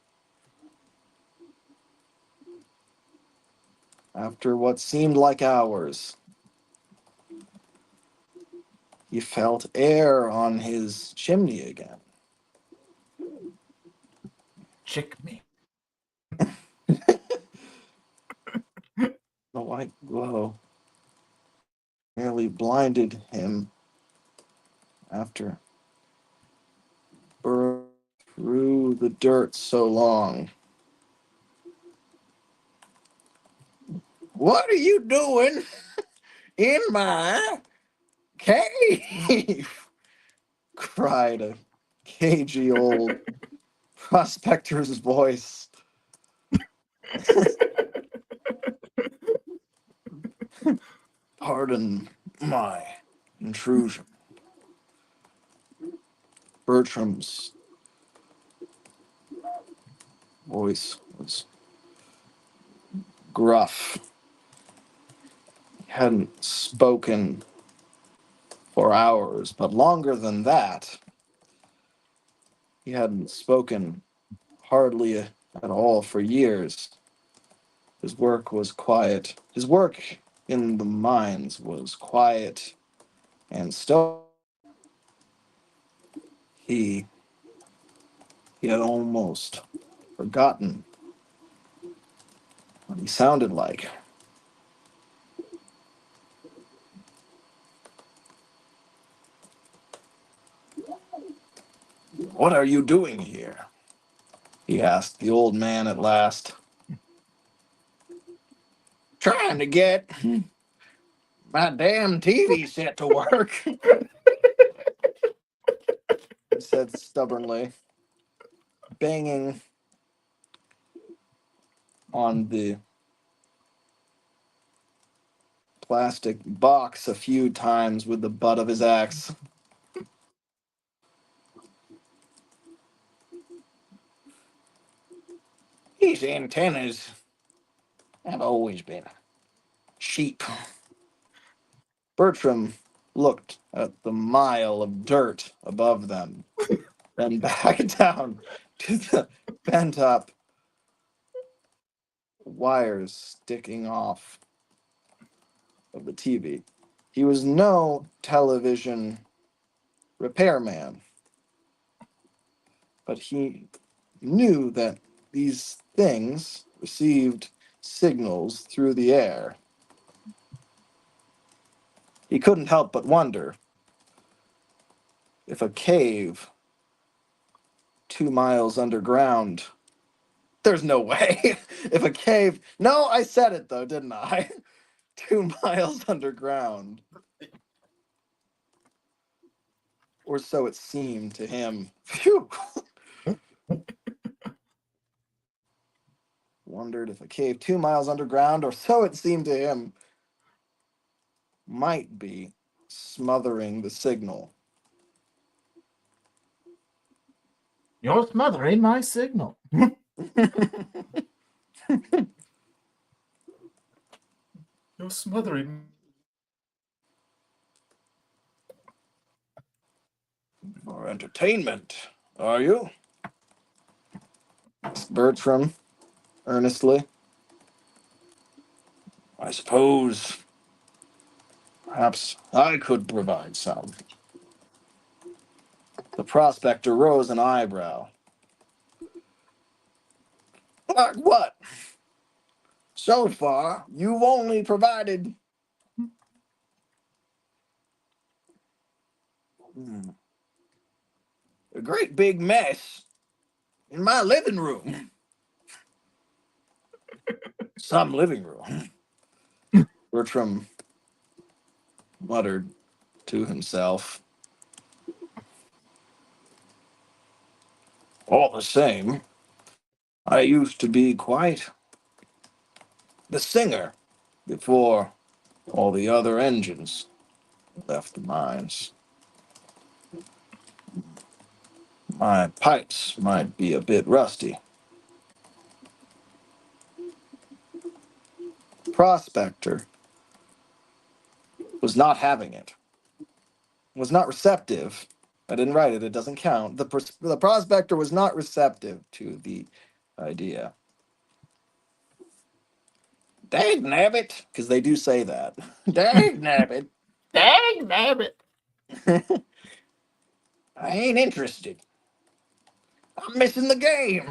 After what seemed like hours, he felt air on his chimney again. Chick me. The white glow nearly blinded him after burrowing through the dirt so long. What are you doing in my cave? Cried a cagey old prospector's voice. Pardon my intrusion. Bertram's voice was gruff. He hadn't spoken for hours, but longer than that. He hadn't spoken hardly at all for years. His work was quiet. His work in the mines was quiet and still. He had almost forgotten what he sounded like. What are you doing here? He asked the old man at last. Trying to get my damn TV set to work, he said stubbornly, banging on the plastic box a few times with the butt of his axe. These antennas have always been cheap. Bertram looked at the mile of dirt above them, then back down to the bent up wires sticking off of the TV. He was no television repairman, but he knew that these things received signals through the air. He couldn't help but wonder if a cave 2 miles underground. There's no way. If a cave. No, I said it though, didn't I? 2 miles underground. Or so it seemed to him. Phew. Wondered if a cave 2 miles underground, or so it seemed to him, might be smothering the signal. You're smothering my signal. You're smothering. For entertainment, are you? Asked Bertram earnestly. I suppose perhaps I could provide some. The prospector rose an eyebrow. Like what? So far, you've only provided a great big mess in my living room. Some living room. Bertram muttered to himself. All the same, I used to be quite the singer before all the other engines left the mines. My pipes might be a bit rusty. Prospector was not having it, was not receptive. I didn't write it, it doesn't count. The prospector was not receptive to the idea. Dag nabbit, because they do say that. Dag nabbit. Dang, damn it. I ain't interested. I'm missing the game.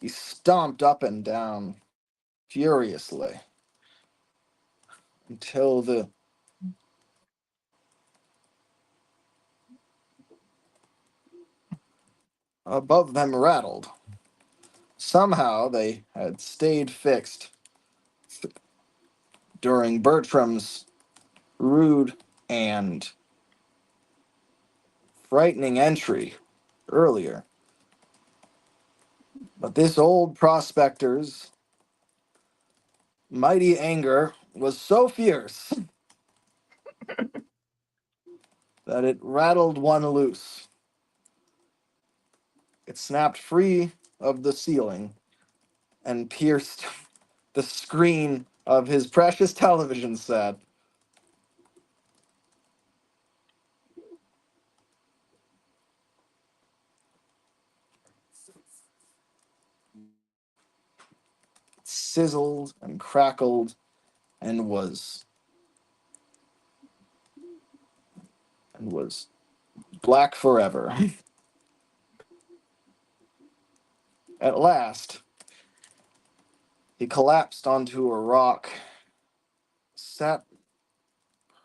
He stomped up and down furiously until the above them rattled. Somehow they had stayed fixed during Bertram's rude and frightening entry earlier. But this old prospector's mighty anger was so fierce that it rattled one loose. It snapped free of the ceiling and pierced the screen of his precious television set. Sizzled and crackled and was black forever. At last, he collapsed onto a rock, sat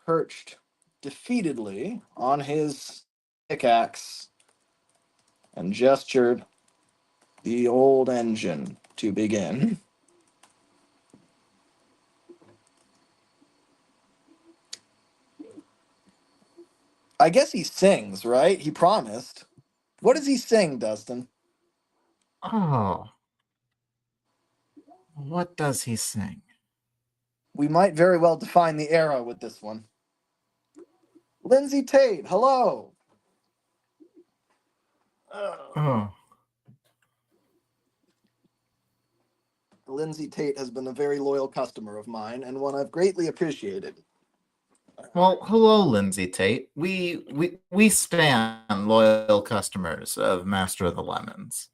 perched defeatedly on his pickaxe, and gestured the old engine to begin. I guess he sings, right? He promised. What does he sing, Dustin? Oh. What does he sing? We might very well define the era with this one. Lindsay Tate, hello. Oh. Lindsay Tate has been a very loyal customer of mine and one I've greatly appreciated. Well, hello, Lindsay Tate. We span loyal customers of Master of the Lemons.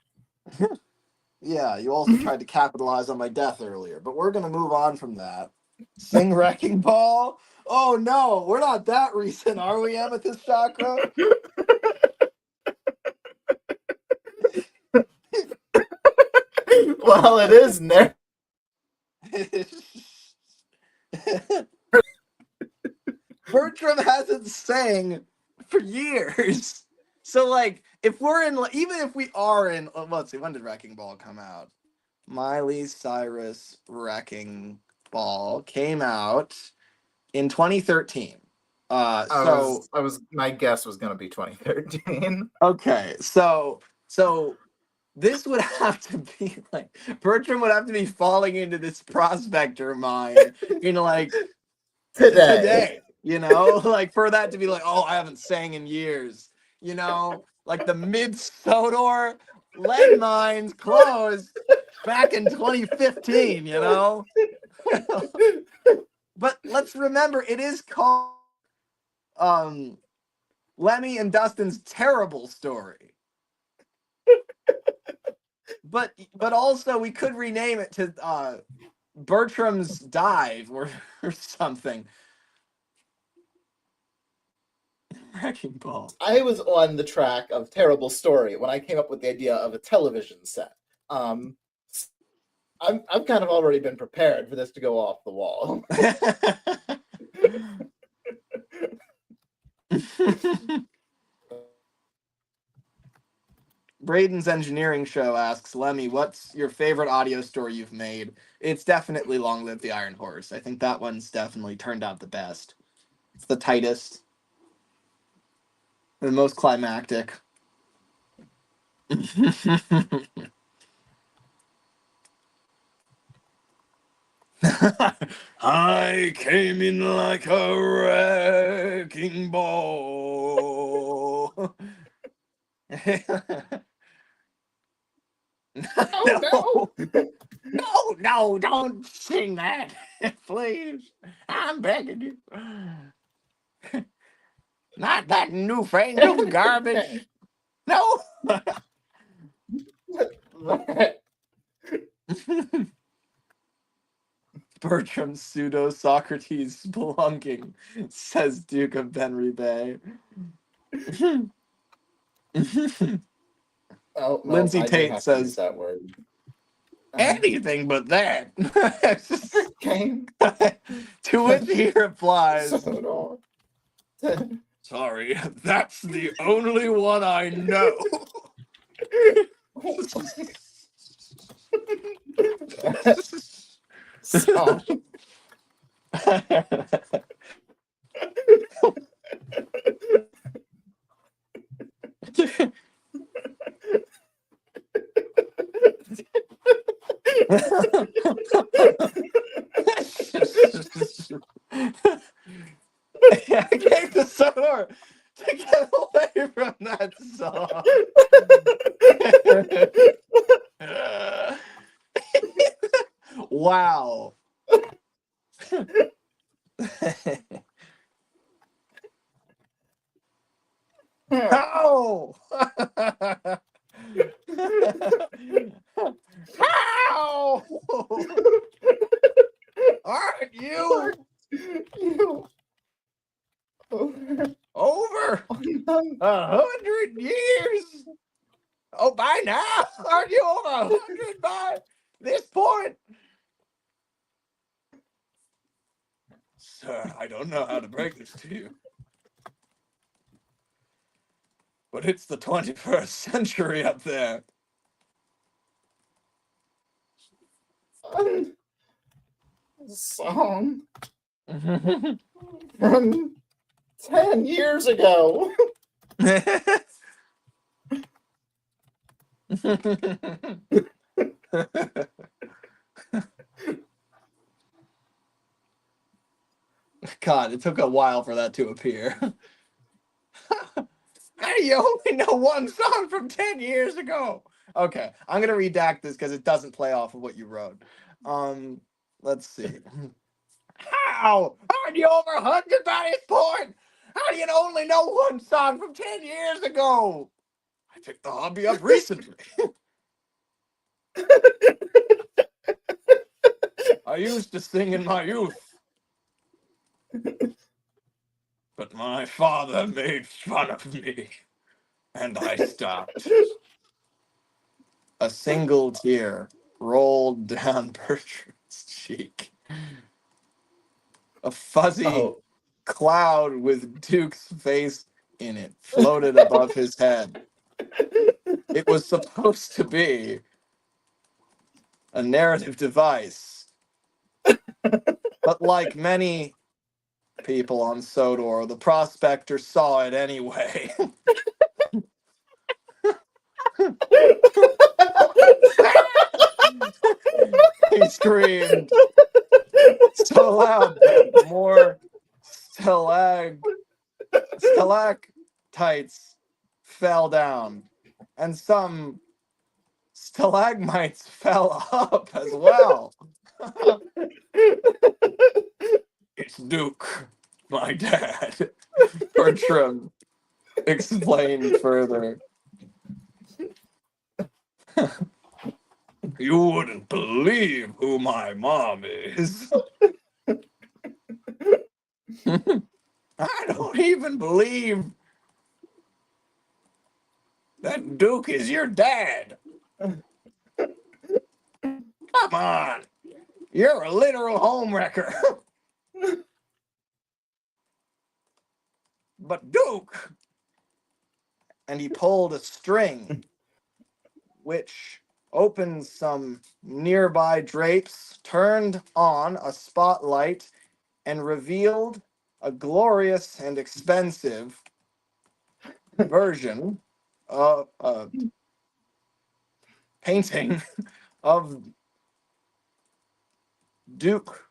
Yeah, you also tried to capitalize on my death earlier, but we're going to move on from that. Sing Wrecking Ball? Oh no, we're not that recent, are we, Amethyst Chakra? Well, it is there. Bertram hasn't sang for years. So, like, if we're in, even if we are in, let's see, when did Wrecking Ball come out? Miley Cyrus Wrecking Ball came out in 2013. My guess was going to be 2013. Okay, so this would have to be like Bertram would have to be falling into this prospector mine in like today, you know, like for that to be like, oh, I haven't sang in years, you know, like the mid Sodor lead mines closed back in 2015, you know. But let's remember, it is called Lemmy and Dustin's Terrible Story. But also we could rename it to Bertram's Dive or something. Wrecking Ball. I was on the track of Terrible Story when I came up with the idea of a television set. I've kind of already been prepared for this to go off the wall. Braden's Engineering Show asks, Lemmy, what's your favorite audio story you've made? It's definitely Long Live the Iron Horse. I think that one's definitely turned out the best. It's the tightest. The most climactic. I came in like a wrecking ball. No, don't sing that, please. I'm begging you. Not that newfangled garbage. No. Bertram pseudo Socrates spelunking, says Duke of Benry Bay. Oh, no, Lindsay Tate says that word. Anything but that. Okay. To which he replies, Sorry, that's the only one I know. Stop. I gave the Sodor to get away from that song. Wow. How? How? Aren't you? Over 100 years? Oh, by now? Aren't you over 100 by this point? Sir, I don't know how to break this to you. But it's the 21st century up there. Song from 10 years ago. God, it took a while for that to appear. How do you only know one song from 10 years ago? Okay, I'm gonna redact this because it doesn't play off of what you wrote. Let's see. How? Aren't you over 100 by this point? How do you only know one song from 10 years ago? I picked the hobby up recently. I used to sing in my youth. But my father made fun of me, and I stopped. A single tear rolled down Bertram's cheek. A fuzzy cloud with Duke's face in it floated above his head. It was supposed to be a narrative device, but like many people on Sodor, the prospector saw it anyway. He screamed so loud that more stalactites fell down, and some stalagmites fell up as well. It's Duke, my dad. Bertram explained further. You wouldn't believe who my mom is. I don't even believe that Duke is your dad. Come on. You're a literal homewrecker. But Duke. And he pulled a string, which opened some nearby drapes, turned on a spotlight, and revealed a glorious and expensive version of a painting of Duke,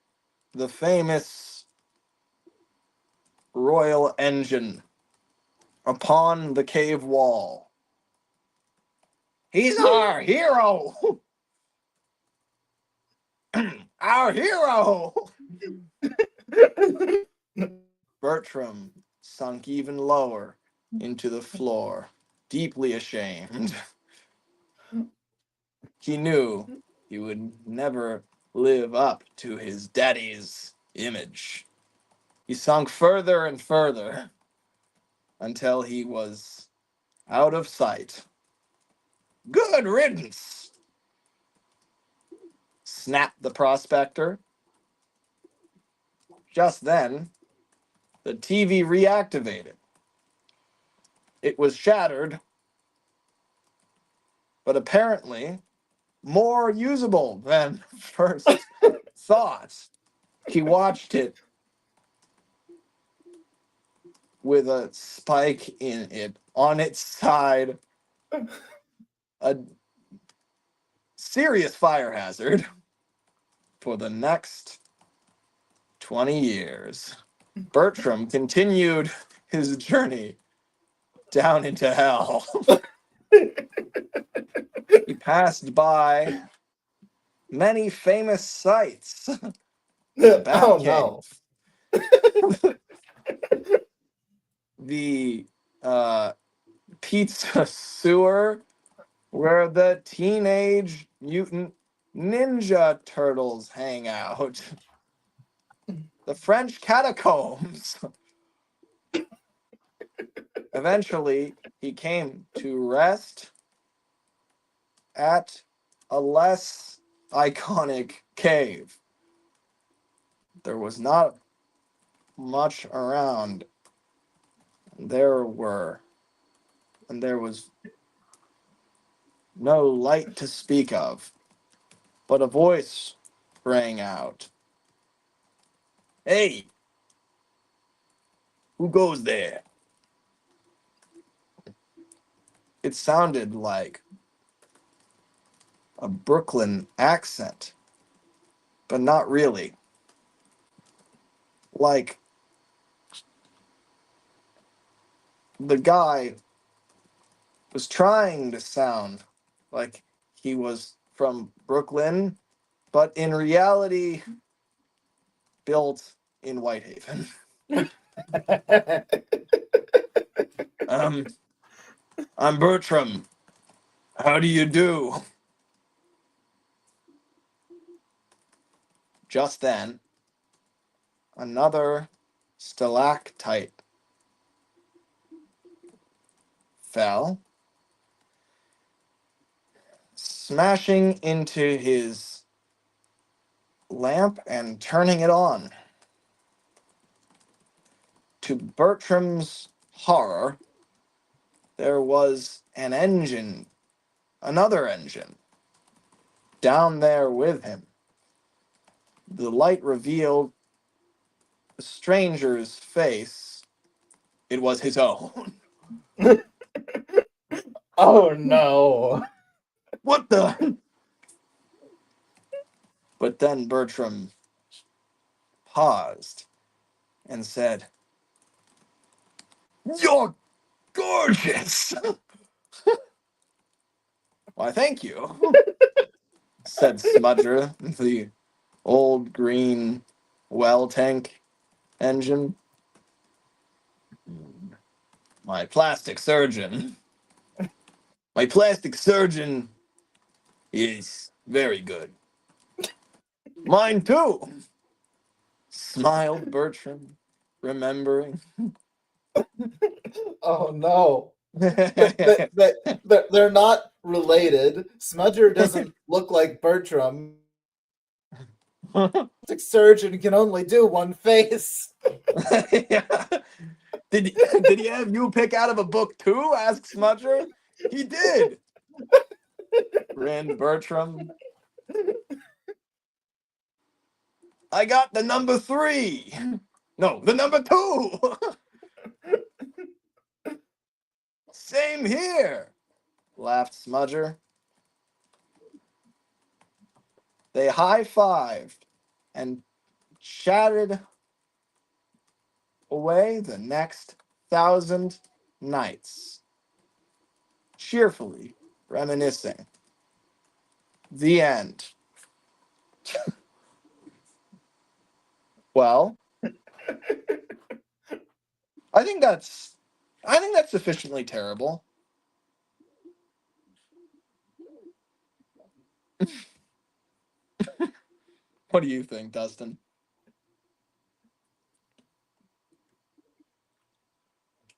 the famous royal engine, upon the cave wall. He's our hero! Our hero! Bertram sunk even lower into the floor, deeply ashamed. He knew he would never live up to his daddy's image. He sunk further and further until he was out of sight. Good riddance, snapped the prospector. Just then, the TV reactivated. It was shattered, but apparently more usable than first thought. He watched it with a spike in it on its side, a serious fire hazard for the next 20 years. Bertram continued his journey down into hell. He passed by many famous sights. The Batcave. The pizza sewer where the Teenage Mutant Ninja Turtles hang out. The French catacombs. Eventually, he came to rest at a less iconic cave. There was not much around. There was no light to speak of, but a voice rang out. Hey, who goes there? It sounded like a Brooklyn accent, but not really. Like the guy was trying to sound like he was from Brooklyn, but in reality, built in Whitehaven. I'm Bertram. How do you do? Just then, another stalactite fell, smashing into his lamp and turning it on. To Bertram's horror, there was an engine, another engine, down there with him. The light revealed the stranger's face. It was his own. Oh no. What the? But then Bertram paused and said, "You're gorgeous!" "Why, thank you," said Smudger, the old green well tank engine. My plastic surgeon. My plastic surgeon is very good. Mine too, smiled Bertram, remembering. Oh no. They're not related. Smudger doesn't look like Bertram. Plastic surgeon can only do one face. Yeah. Did he have you pick out of a book too? Asked Smudger. He did. Grinned Bertram. I got the number 3. No, the number 2. Same here, laughed Smudger. They high-fived and chatted away the next 1,000 nights, cheerfully reminiscing. The end. Well, I think that's sufficiently terrible. What do you think, Dustin?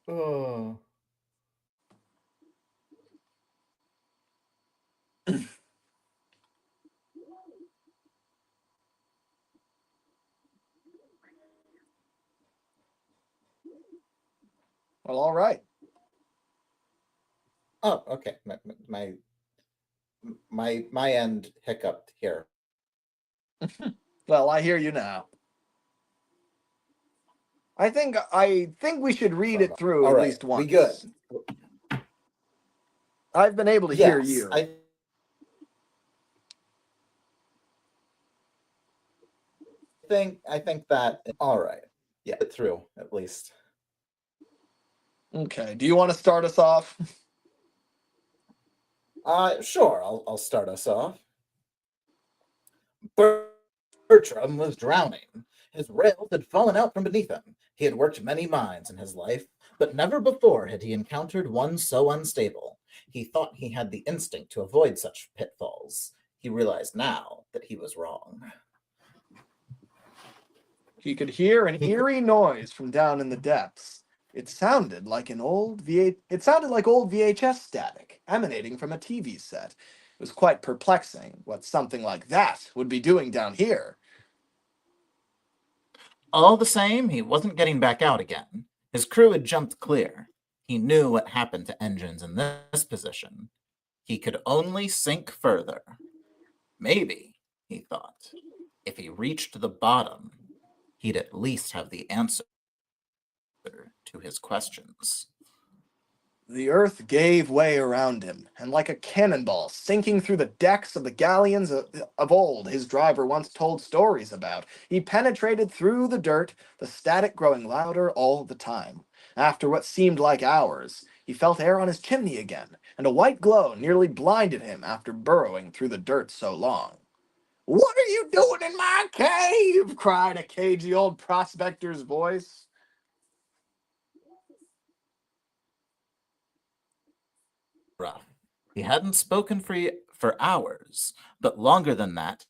Oh. Well, all right. Oh, okay. My end hiccuped here. Well, I hear you now. I think we should read it through All at right, least once. we good. I've been able to hear you. I think that all right. Yeah, through at least. Okay. Do you want to start us off? Sure. I'll start us off. Bertram was drowning. His rails had fallen out from beneath him. He had worked many mines in his life, but never before had he encountered one so unstable. He thought he had the instinct to avoid such pitfalls. He realized now that he was wrong. He could hear an eerie noise from down in the depths. It sounded like old VHS static emanating from a TV set. It was quite perplexing what something like that would be doing down here. All the same, he wasn't getting back out again. His crew had jumped clear. He knew what happened to engines in this position. He could only sink further. Maybe, he thought, if he reached the bottom, he'd at least have the answer to his questions. The earth gave way around him, and like a cannonball sinking through the decks of the galleons of old his driver once told stories about, he penetrated through the dirt, the static growing louder all the time. After what seemed like hours, he felt air on his chimney again, and a white glow nearly blinded him after burrowing through the dirt so long. "What are you doing in my cave?" cried a cagey old prospector's voice. Rough. He hadn't spoken for hours, but longer than that,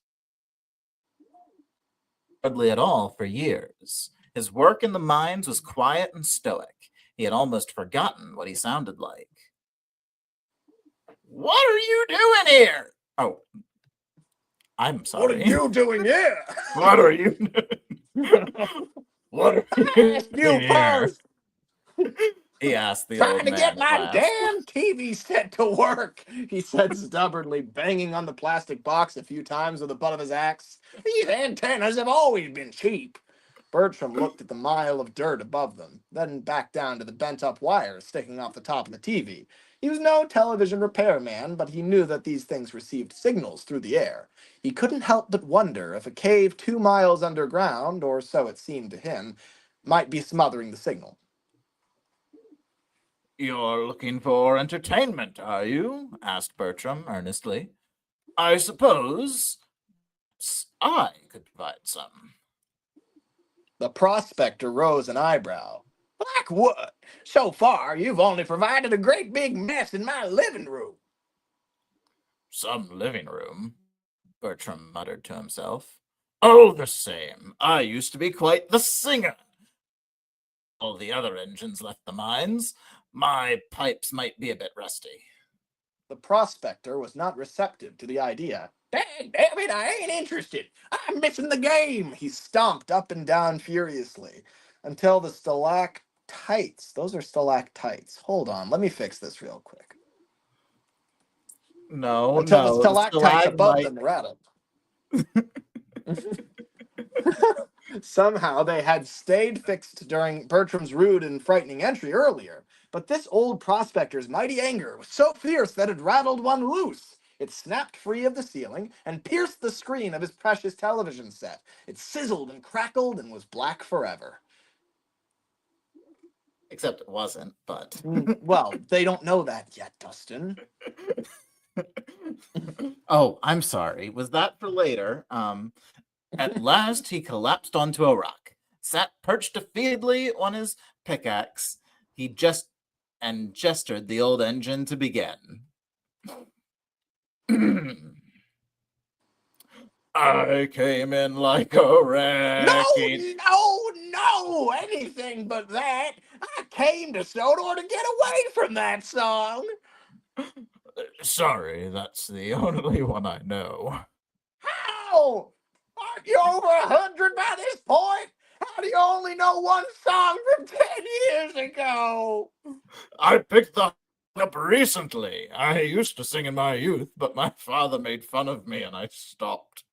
hardly at all for years. His work in the mines was quiet and stoic. He had almost forgotten what he sounded like. "What are you doing here?" "Oh, I'm sorry." "What are you doing here?" What are you doing? What are "I you asked you doing here?" first." He asked the old "Trying to man get at my last. damn TV set to work," he said stubbornly, banging on the plastic box a few times with the butt of his axe. "These antennas have always been cheap." Bertram looked at the mile of dirt above them, then back down to the bent-up wires sticking off the top of the TV. He was no television repairman, but he knew that these things received signals through the air. He couldn't help but wonder if a cave 2 miles underground, or so it seemed to him, might be smothering the signal. "You're looking for entertainment, are you?" asked Bertram earnestly. "I suppose I could provide some." The prospector rose an eyebrow. "Like what? So far, you've only provided a great big mess in my living room." "Some living room," Bertram muttered to himself. "Oh, the same. I used to be quite the singer. All the other engines left the mines. My pipes might be a bit rusty." The prospector was not receptive to the idea. "Dang damn it, I ain't interested. I'm missing the game." He stomped up and down furiously until the stalactites, those are stalactites. Hold on, let me fix this real quick. No, Until the no, stalactites above stalagmite. them rattled. Somehow they had stayed fixed during Bertram's rude and frightening entry earlier, but this old prospector's mighty anger was so fierce that it rattled one loose. It snapped free of the ceiling and pierced the screen of his precious television set. It sizzled and crackled and was black forever. Except it wasn't, but. Well, they don't know that yet, Dustin. Oh, I'm sorry. Was that for later? At last he collapsed onto a rock, sat perched defeatedly on his pickaxe. He gestured the old engine to begin. "I came in like a wrecking..." No, anything but that. I came to Sodor to get away from that song. "Sorry, that's the only one I know." How? Aren't you over 100 by this point? How do you only know one song from 10 years ago? "I picked that up recently. I used to sing in my youth, but my father made fun of me and I stopped."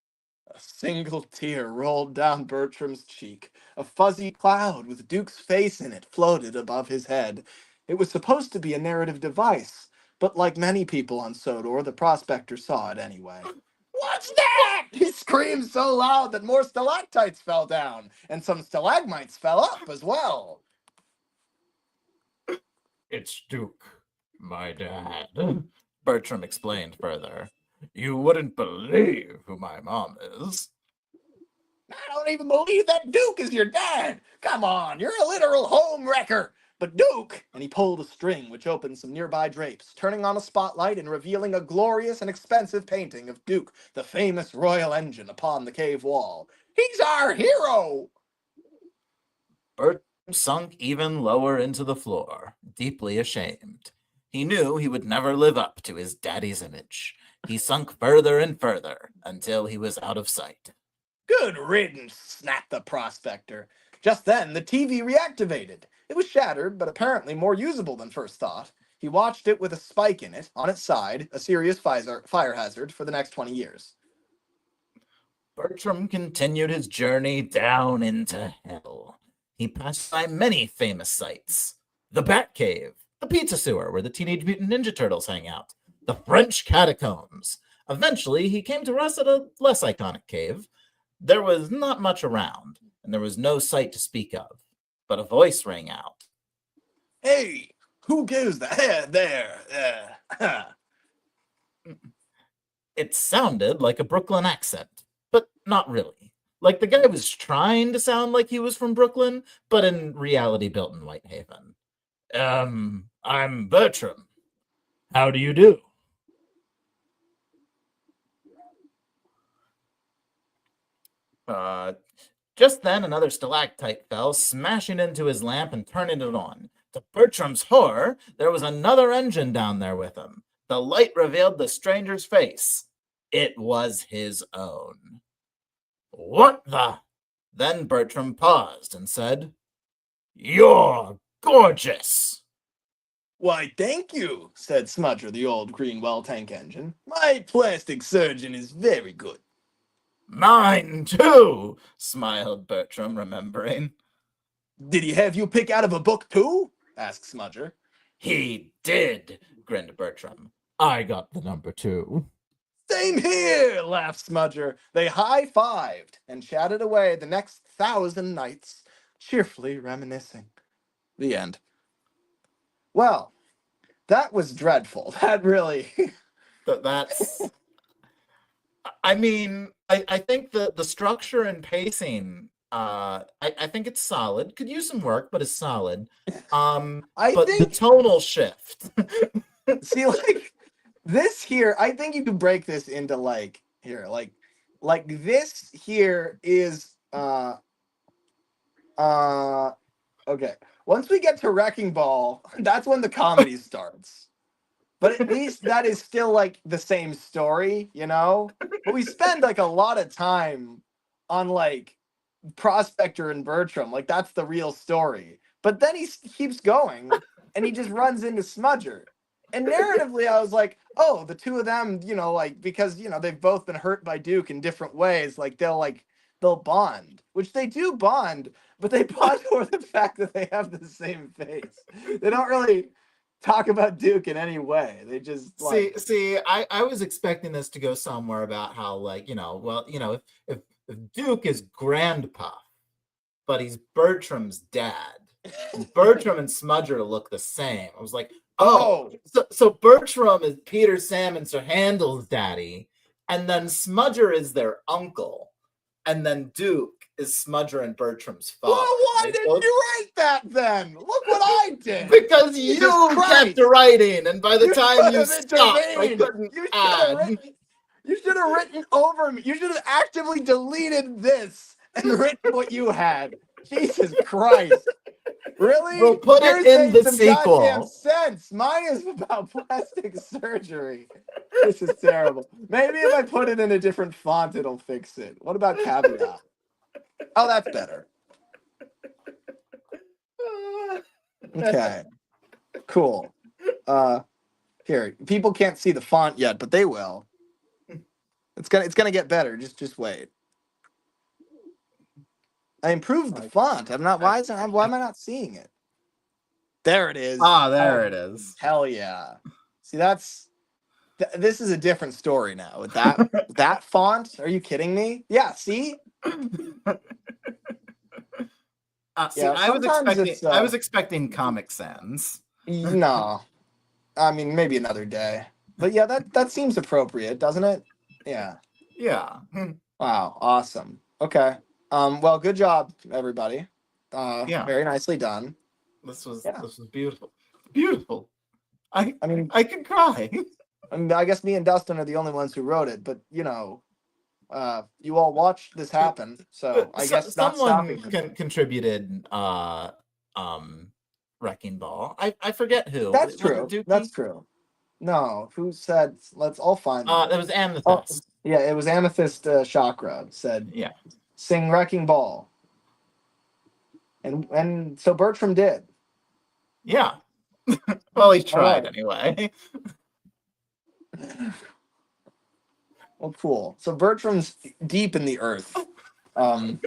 A single tear rolled down Bertram's cheek. A fuzzy cloud with Duke's face in it floated above his head. It was supposed to be a narrative device, but like many people on Sodor, the prospector saw it anyway. "What's that?" He screamed so loud that more stalactites fell down, and some stalagmites fell up as well. "It's Duke, my dad," Bertram explained further. "You wouldn't believe who my mom is." "I don't even believe that Duke is your dad. Come on, you're a literal home wrecker. But Duke," and he pulled a string which opened some nearby drapes, turning on a spotlight and revealing a glorious and expensive painting of Duke, the famous royal engine, upon the cave wall. "He's our hero." Bertram sunk even lower into the floor, deeply ashamed. He knew he would never live up to his daddy's image. He sunk further and further until he was out of sight. "Good riddance," snapped the prospector. Just then, the TV reactivated. It was shattered, but apparently more usable than first thought. He watched it with a spike in it, on its side, a serious fire hazard for the next 20 years. Bertram continued his journey down into hell. He passed by many famous sites. The Batcave, the pizza sewer where the Teenage Mutant Ninja Turtles hang out, the French catacombs. Eventually, he came to rest at a less iconic cave. There was not much around, and there was no sight to speak of, but a voice rang out. Hey, who goes there? It sounded like a Brooklyn accent, but not really. Like the guy was trying to sound like he was from Brooklyn, but in reality built in Whitehaven. I'm Bertram. How do you do? Uh, just then another stalactite fell, smashing into his lamp and turning it on. To Bertram's horror, there was another engine down there with him. The light revealed the stranger's face. It was his own. What the? Then Bertram paused and said, You're gorgeous. Why, thank you, said Smudger, the old Greenwell tank engine. My plastic surgeon is very good. Mine too, smiled Bertram, remembering. Did he have you pick out of a book too? Asked Smudger. He did, grinned Bertram. I got the number 2. Same here, laughed Smudger. They high-fived and chatted away the next 1,000 nights, cheerfully reminiscing. The end. Well, that was dreadful. That really... That's... I mean, I think the structure and pacing, I think it's solid. Could use some work, but it's solid. But the tonal shift. See, like, this here, I think you could break this into, like, here, like this here is, okay. Once we get to Wrecking Ball, that's when the comedy starts. But at least that is still, like, the same story, you know? But we spend, like, a lot of time on, like, Prospector and Bertram. Like, that's the real story. But then he keeps going, and he just runs into Smudger. And narratively, I was like, oh, the two of them, you know, like, because, you know, they've both been hurt by Duke in different ways. Like, they'll bond, which they do bond, but they bond over the fact that they have the same face. They don't really talk about Duke in any way. They just like... I was expecting this to go somewhere about how, like, you know, well, you know, if Duke is grandpa, but he's Bertram's dad, Bertram and Smudger look the same. I was like, so Bertram is Peter Salmon Sir Handel's daddy, and then Smudger is their uncle, and then Duke is Smudger and Bertram's father. Well, why didn't you write that then? Look what I did. Because you kept writing, and by the time you stopped, I couldn't add. You should have written over me. You should have actively deleted this and written what you had. Jesus Christ. Really? We'll put it in the sequel. Goddamn sense. Mine is about plastic surgery. This is terrible. Maybe if I put it in a different font, it'll fix it. What about caveat? Oh, that's better. Okay. Cool. Here, people can't see the font yet, but they will. It's gonna get better. Just wait. I improved the font. I'm not. Why am I not seeing it? There it is. There it is. Hell yeah. See, this is a different story now. With that font? Are you kidding me? Yeah. See. I was expecting Comic Sans. No, I mean maybe another day. But yeah, that seems appropriate, doesn't it? Yeah. Yeah. Wow. Awesome. Okay. Well, good job, everybody. Yeah. Very nicely done. This was beautiful. Beautiful. I mean, I could cry. I mean, I guess me and Dustin are the only ones who wrote it, but you know, you all watched this happen, so I guess someone contributed Wrecking Ball. I forget who. That's true. That's true. No, who said? Let's all find. It was Amethyst. Oh, yeah, it was Amethyst. Chakra said. Yeah. Sing Wrecking Ball. And so Bertram did. Yeah. Well, he tried anyway. Well, cool. So Bertram's deep in the earth. All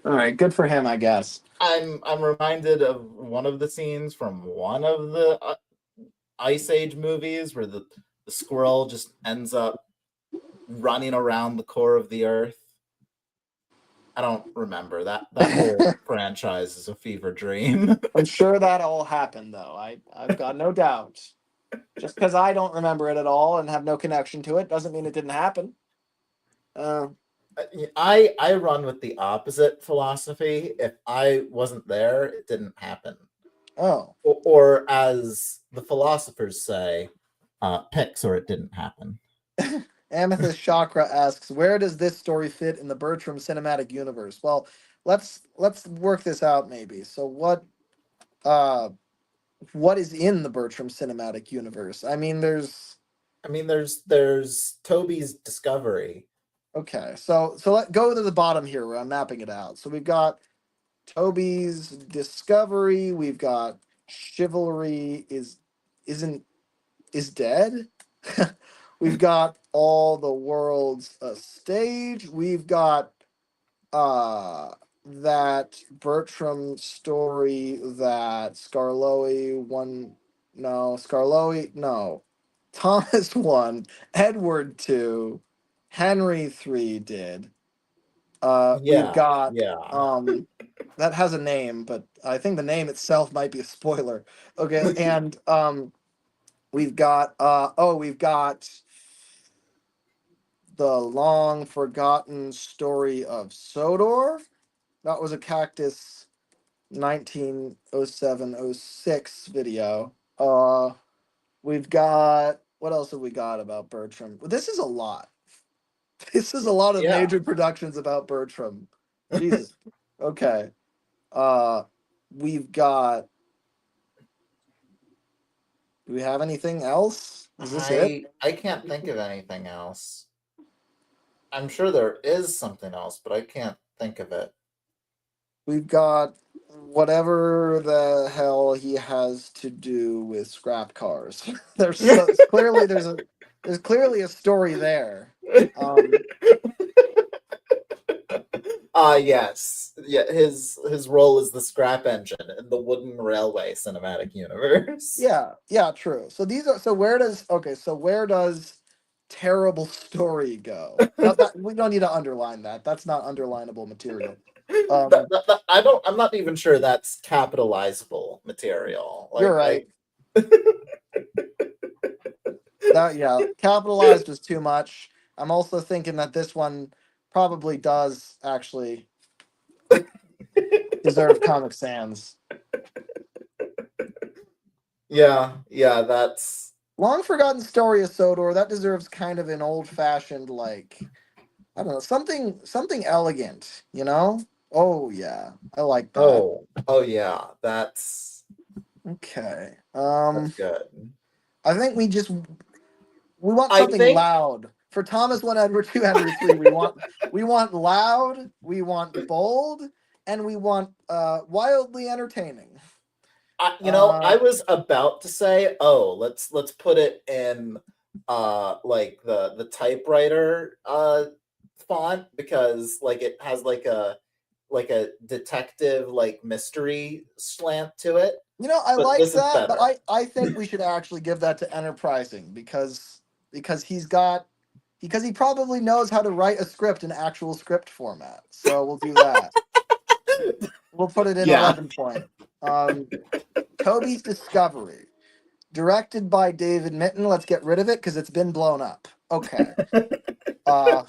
right, good for him, I guess. I'm reminded of one of the scenes from one of the Ice Age movies where the squirrel just ends up running around the core of the earth. I don't remember that whole franchise is a fever dream. I'm sure that all happened, though. I've got no doubt. Just because I don't remember it at all and have no connection to it doesn't mean it didn't happen. I run with the opposite philosophy. If I wasn't there, it didn't happen. Oh. Or as the philosophers say, pix or it didn't happen. Amethyst Chakra asks, where does this story fit in the Bertram cinematic universe? Well, let's work this out maybe. So what is in the Bertram cinematic universe? I mean, there's Toby's discovery. Okay, so let go to the bottom here where I'm mapping it out. So we've got Toby's discovery, we've got chivalry is dead. We've got all the world's a stage. We've got that Bertram story that Thomas 1, Edward 2, Henry 3 did. We've got that has a name, but I think the name itself might be a spoiler. Okay, and we've got the long forgotten story of Sodor. That was a Cactus 1907-06 video. We've got, what else have we got about Bertram? This is a lot. This is a lot of major productions about Bertram. Jesus. Okay. We've got. Do we have anything else? Is this it? I can't think of anything else. I'm sure there is something else, but I can't think of it. We've got whatever the hell he has to do with scrap cars. There's clearly a story there. Yes. Yeah, his role is the scrap engine in the Wooden Railway cinematic universe. Yeah, true. So where does terrible story go? We don't need to underline that. That's not underlinable material. I'm not even sure that's capitalizable material. You're right. Capitalized was too much. I'm also thinking that this one probably does actually deserve Comic Sans. Yeah, that's Long Forgotten Story of Sodor. That deserves kind of an old-fashioned, like, I don't know, something elegant, you know? Oh yeah, I like that. Oh yeah, that's okay. That's good. I think we want something loud. For Thomas 1, Edward 2, Henry 3, we want loud, we want bold, and we want wildly entertaining. I was about to say, let's put it in like the typewriter font, because like it has like a detective like mystery slant to it. I like that, but I think we should actually give that to Enterprising because he probably knows how to write a script in actual script format. So we'll do that. We'll put it in 11 point. Toby's Discovery, directed by David Mitton. Let's get rid of it because it's been blown up. Okay. Well,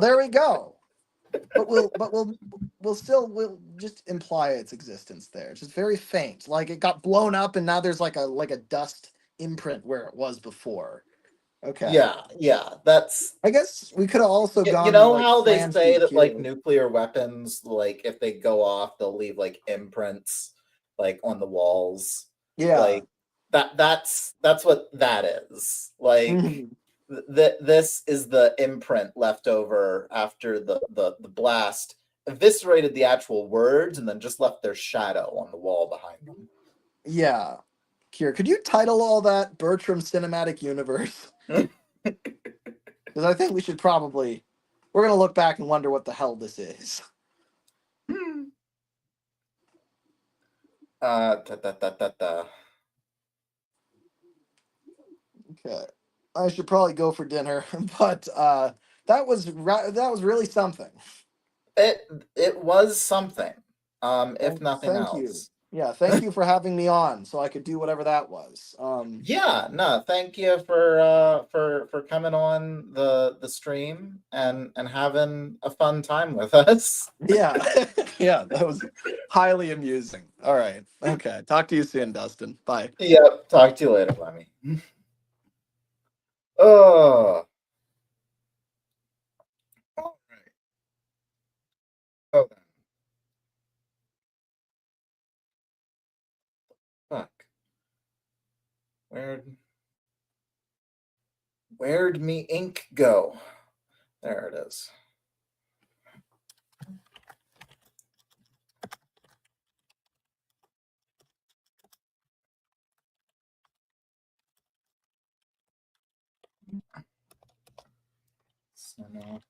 there we go. But we'll just imply its existence there. It's just very faint. Like it got blown up and now there's like a dust imprint where it was before. Okay. Yeah. That's. I guess we could have also gone. You know how they say that like nuclear weapons, like if they go off, they'll leave like imprints like on the walls. Yeah. Like that's what that is. Like this is the imprint left over after the blast eviscerated the actual words and then just left their shadow on the wall behind them. Yeah. Kier, could you title all that Bertram Cinematic Universe? Because I think we're going to look back and wonder what the hell this is. Okay. I should probably go for dinner, but that was really something. it was something. If nothing Thank you. else. Yeah, thank you for having me on so I could do whatever that was. Yeah, no, thank you for coming on the stream and having a fun time with us. Yeah, yeah, that was highly amusing. All right. Okay. Talk to you soon, Dustin. Bye. Yep. Talk to you later, Lemmy. Oh. All right. Oh, fuck. Where'd me ink go? There it is. Cinematic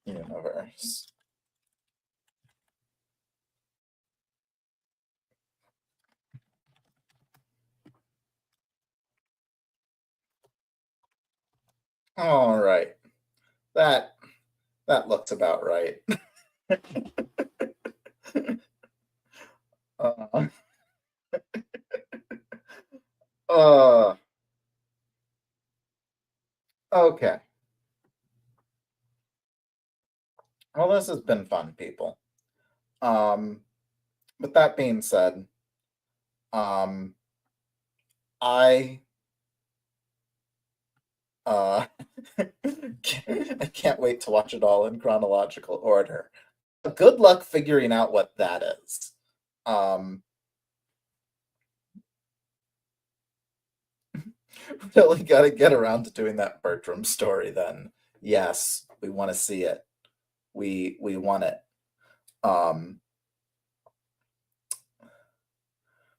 universe. All right. That looks about right. uh, uh, okay. Well, this has been fun, people. With that being said, I I can't wait to watch it all in chronological order. Good luck figuring out what that is. Really got to get around to doing that Bertram story then. Yes, we want to see it. We want it.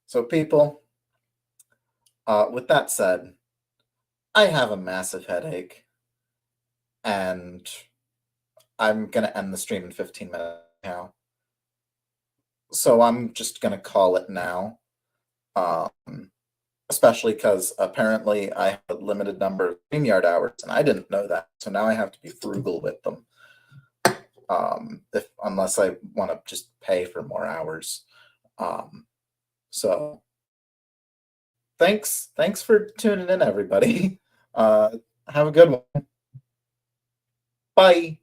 So people, with that said, I have a massive headache and I'm going to end the stream in 15 minutes now. So I'm just going to call it now. Especially because apparently I have a limited number of StreamYard hours, and I didn't know that. So now I have to be frugal with them. Unless I want to just pay for more hours. So thanks for tuning in, everybody. Have a good one. Bye.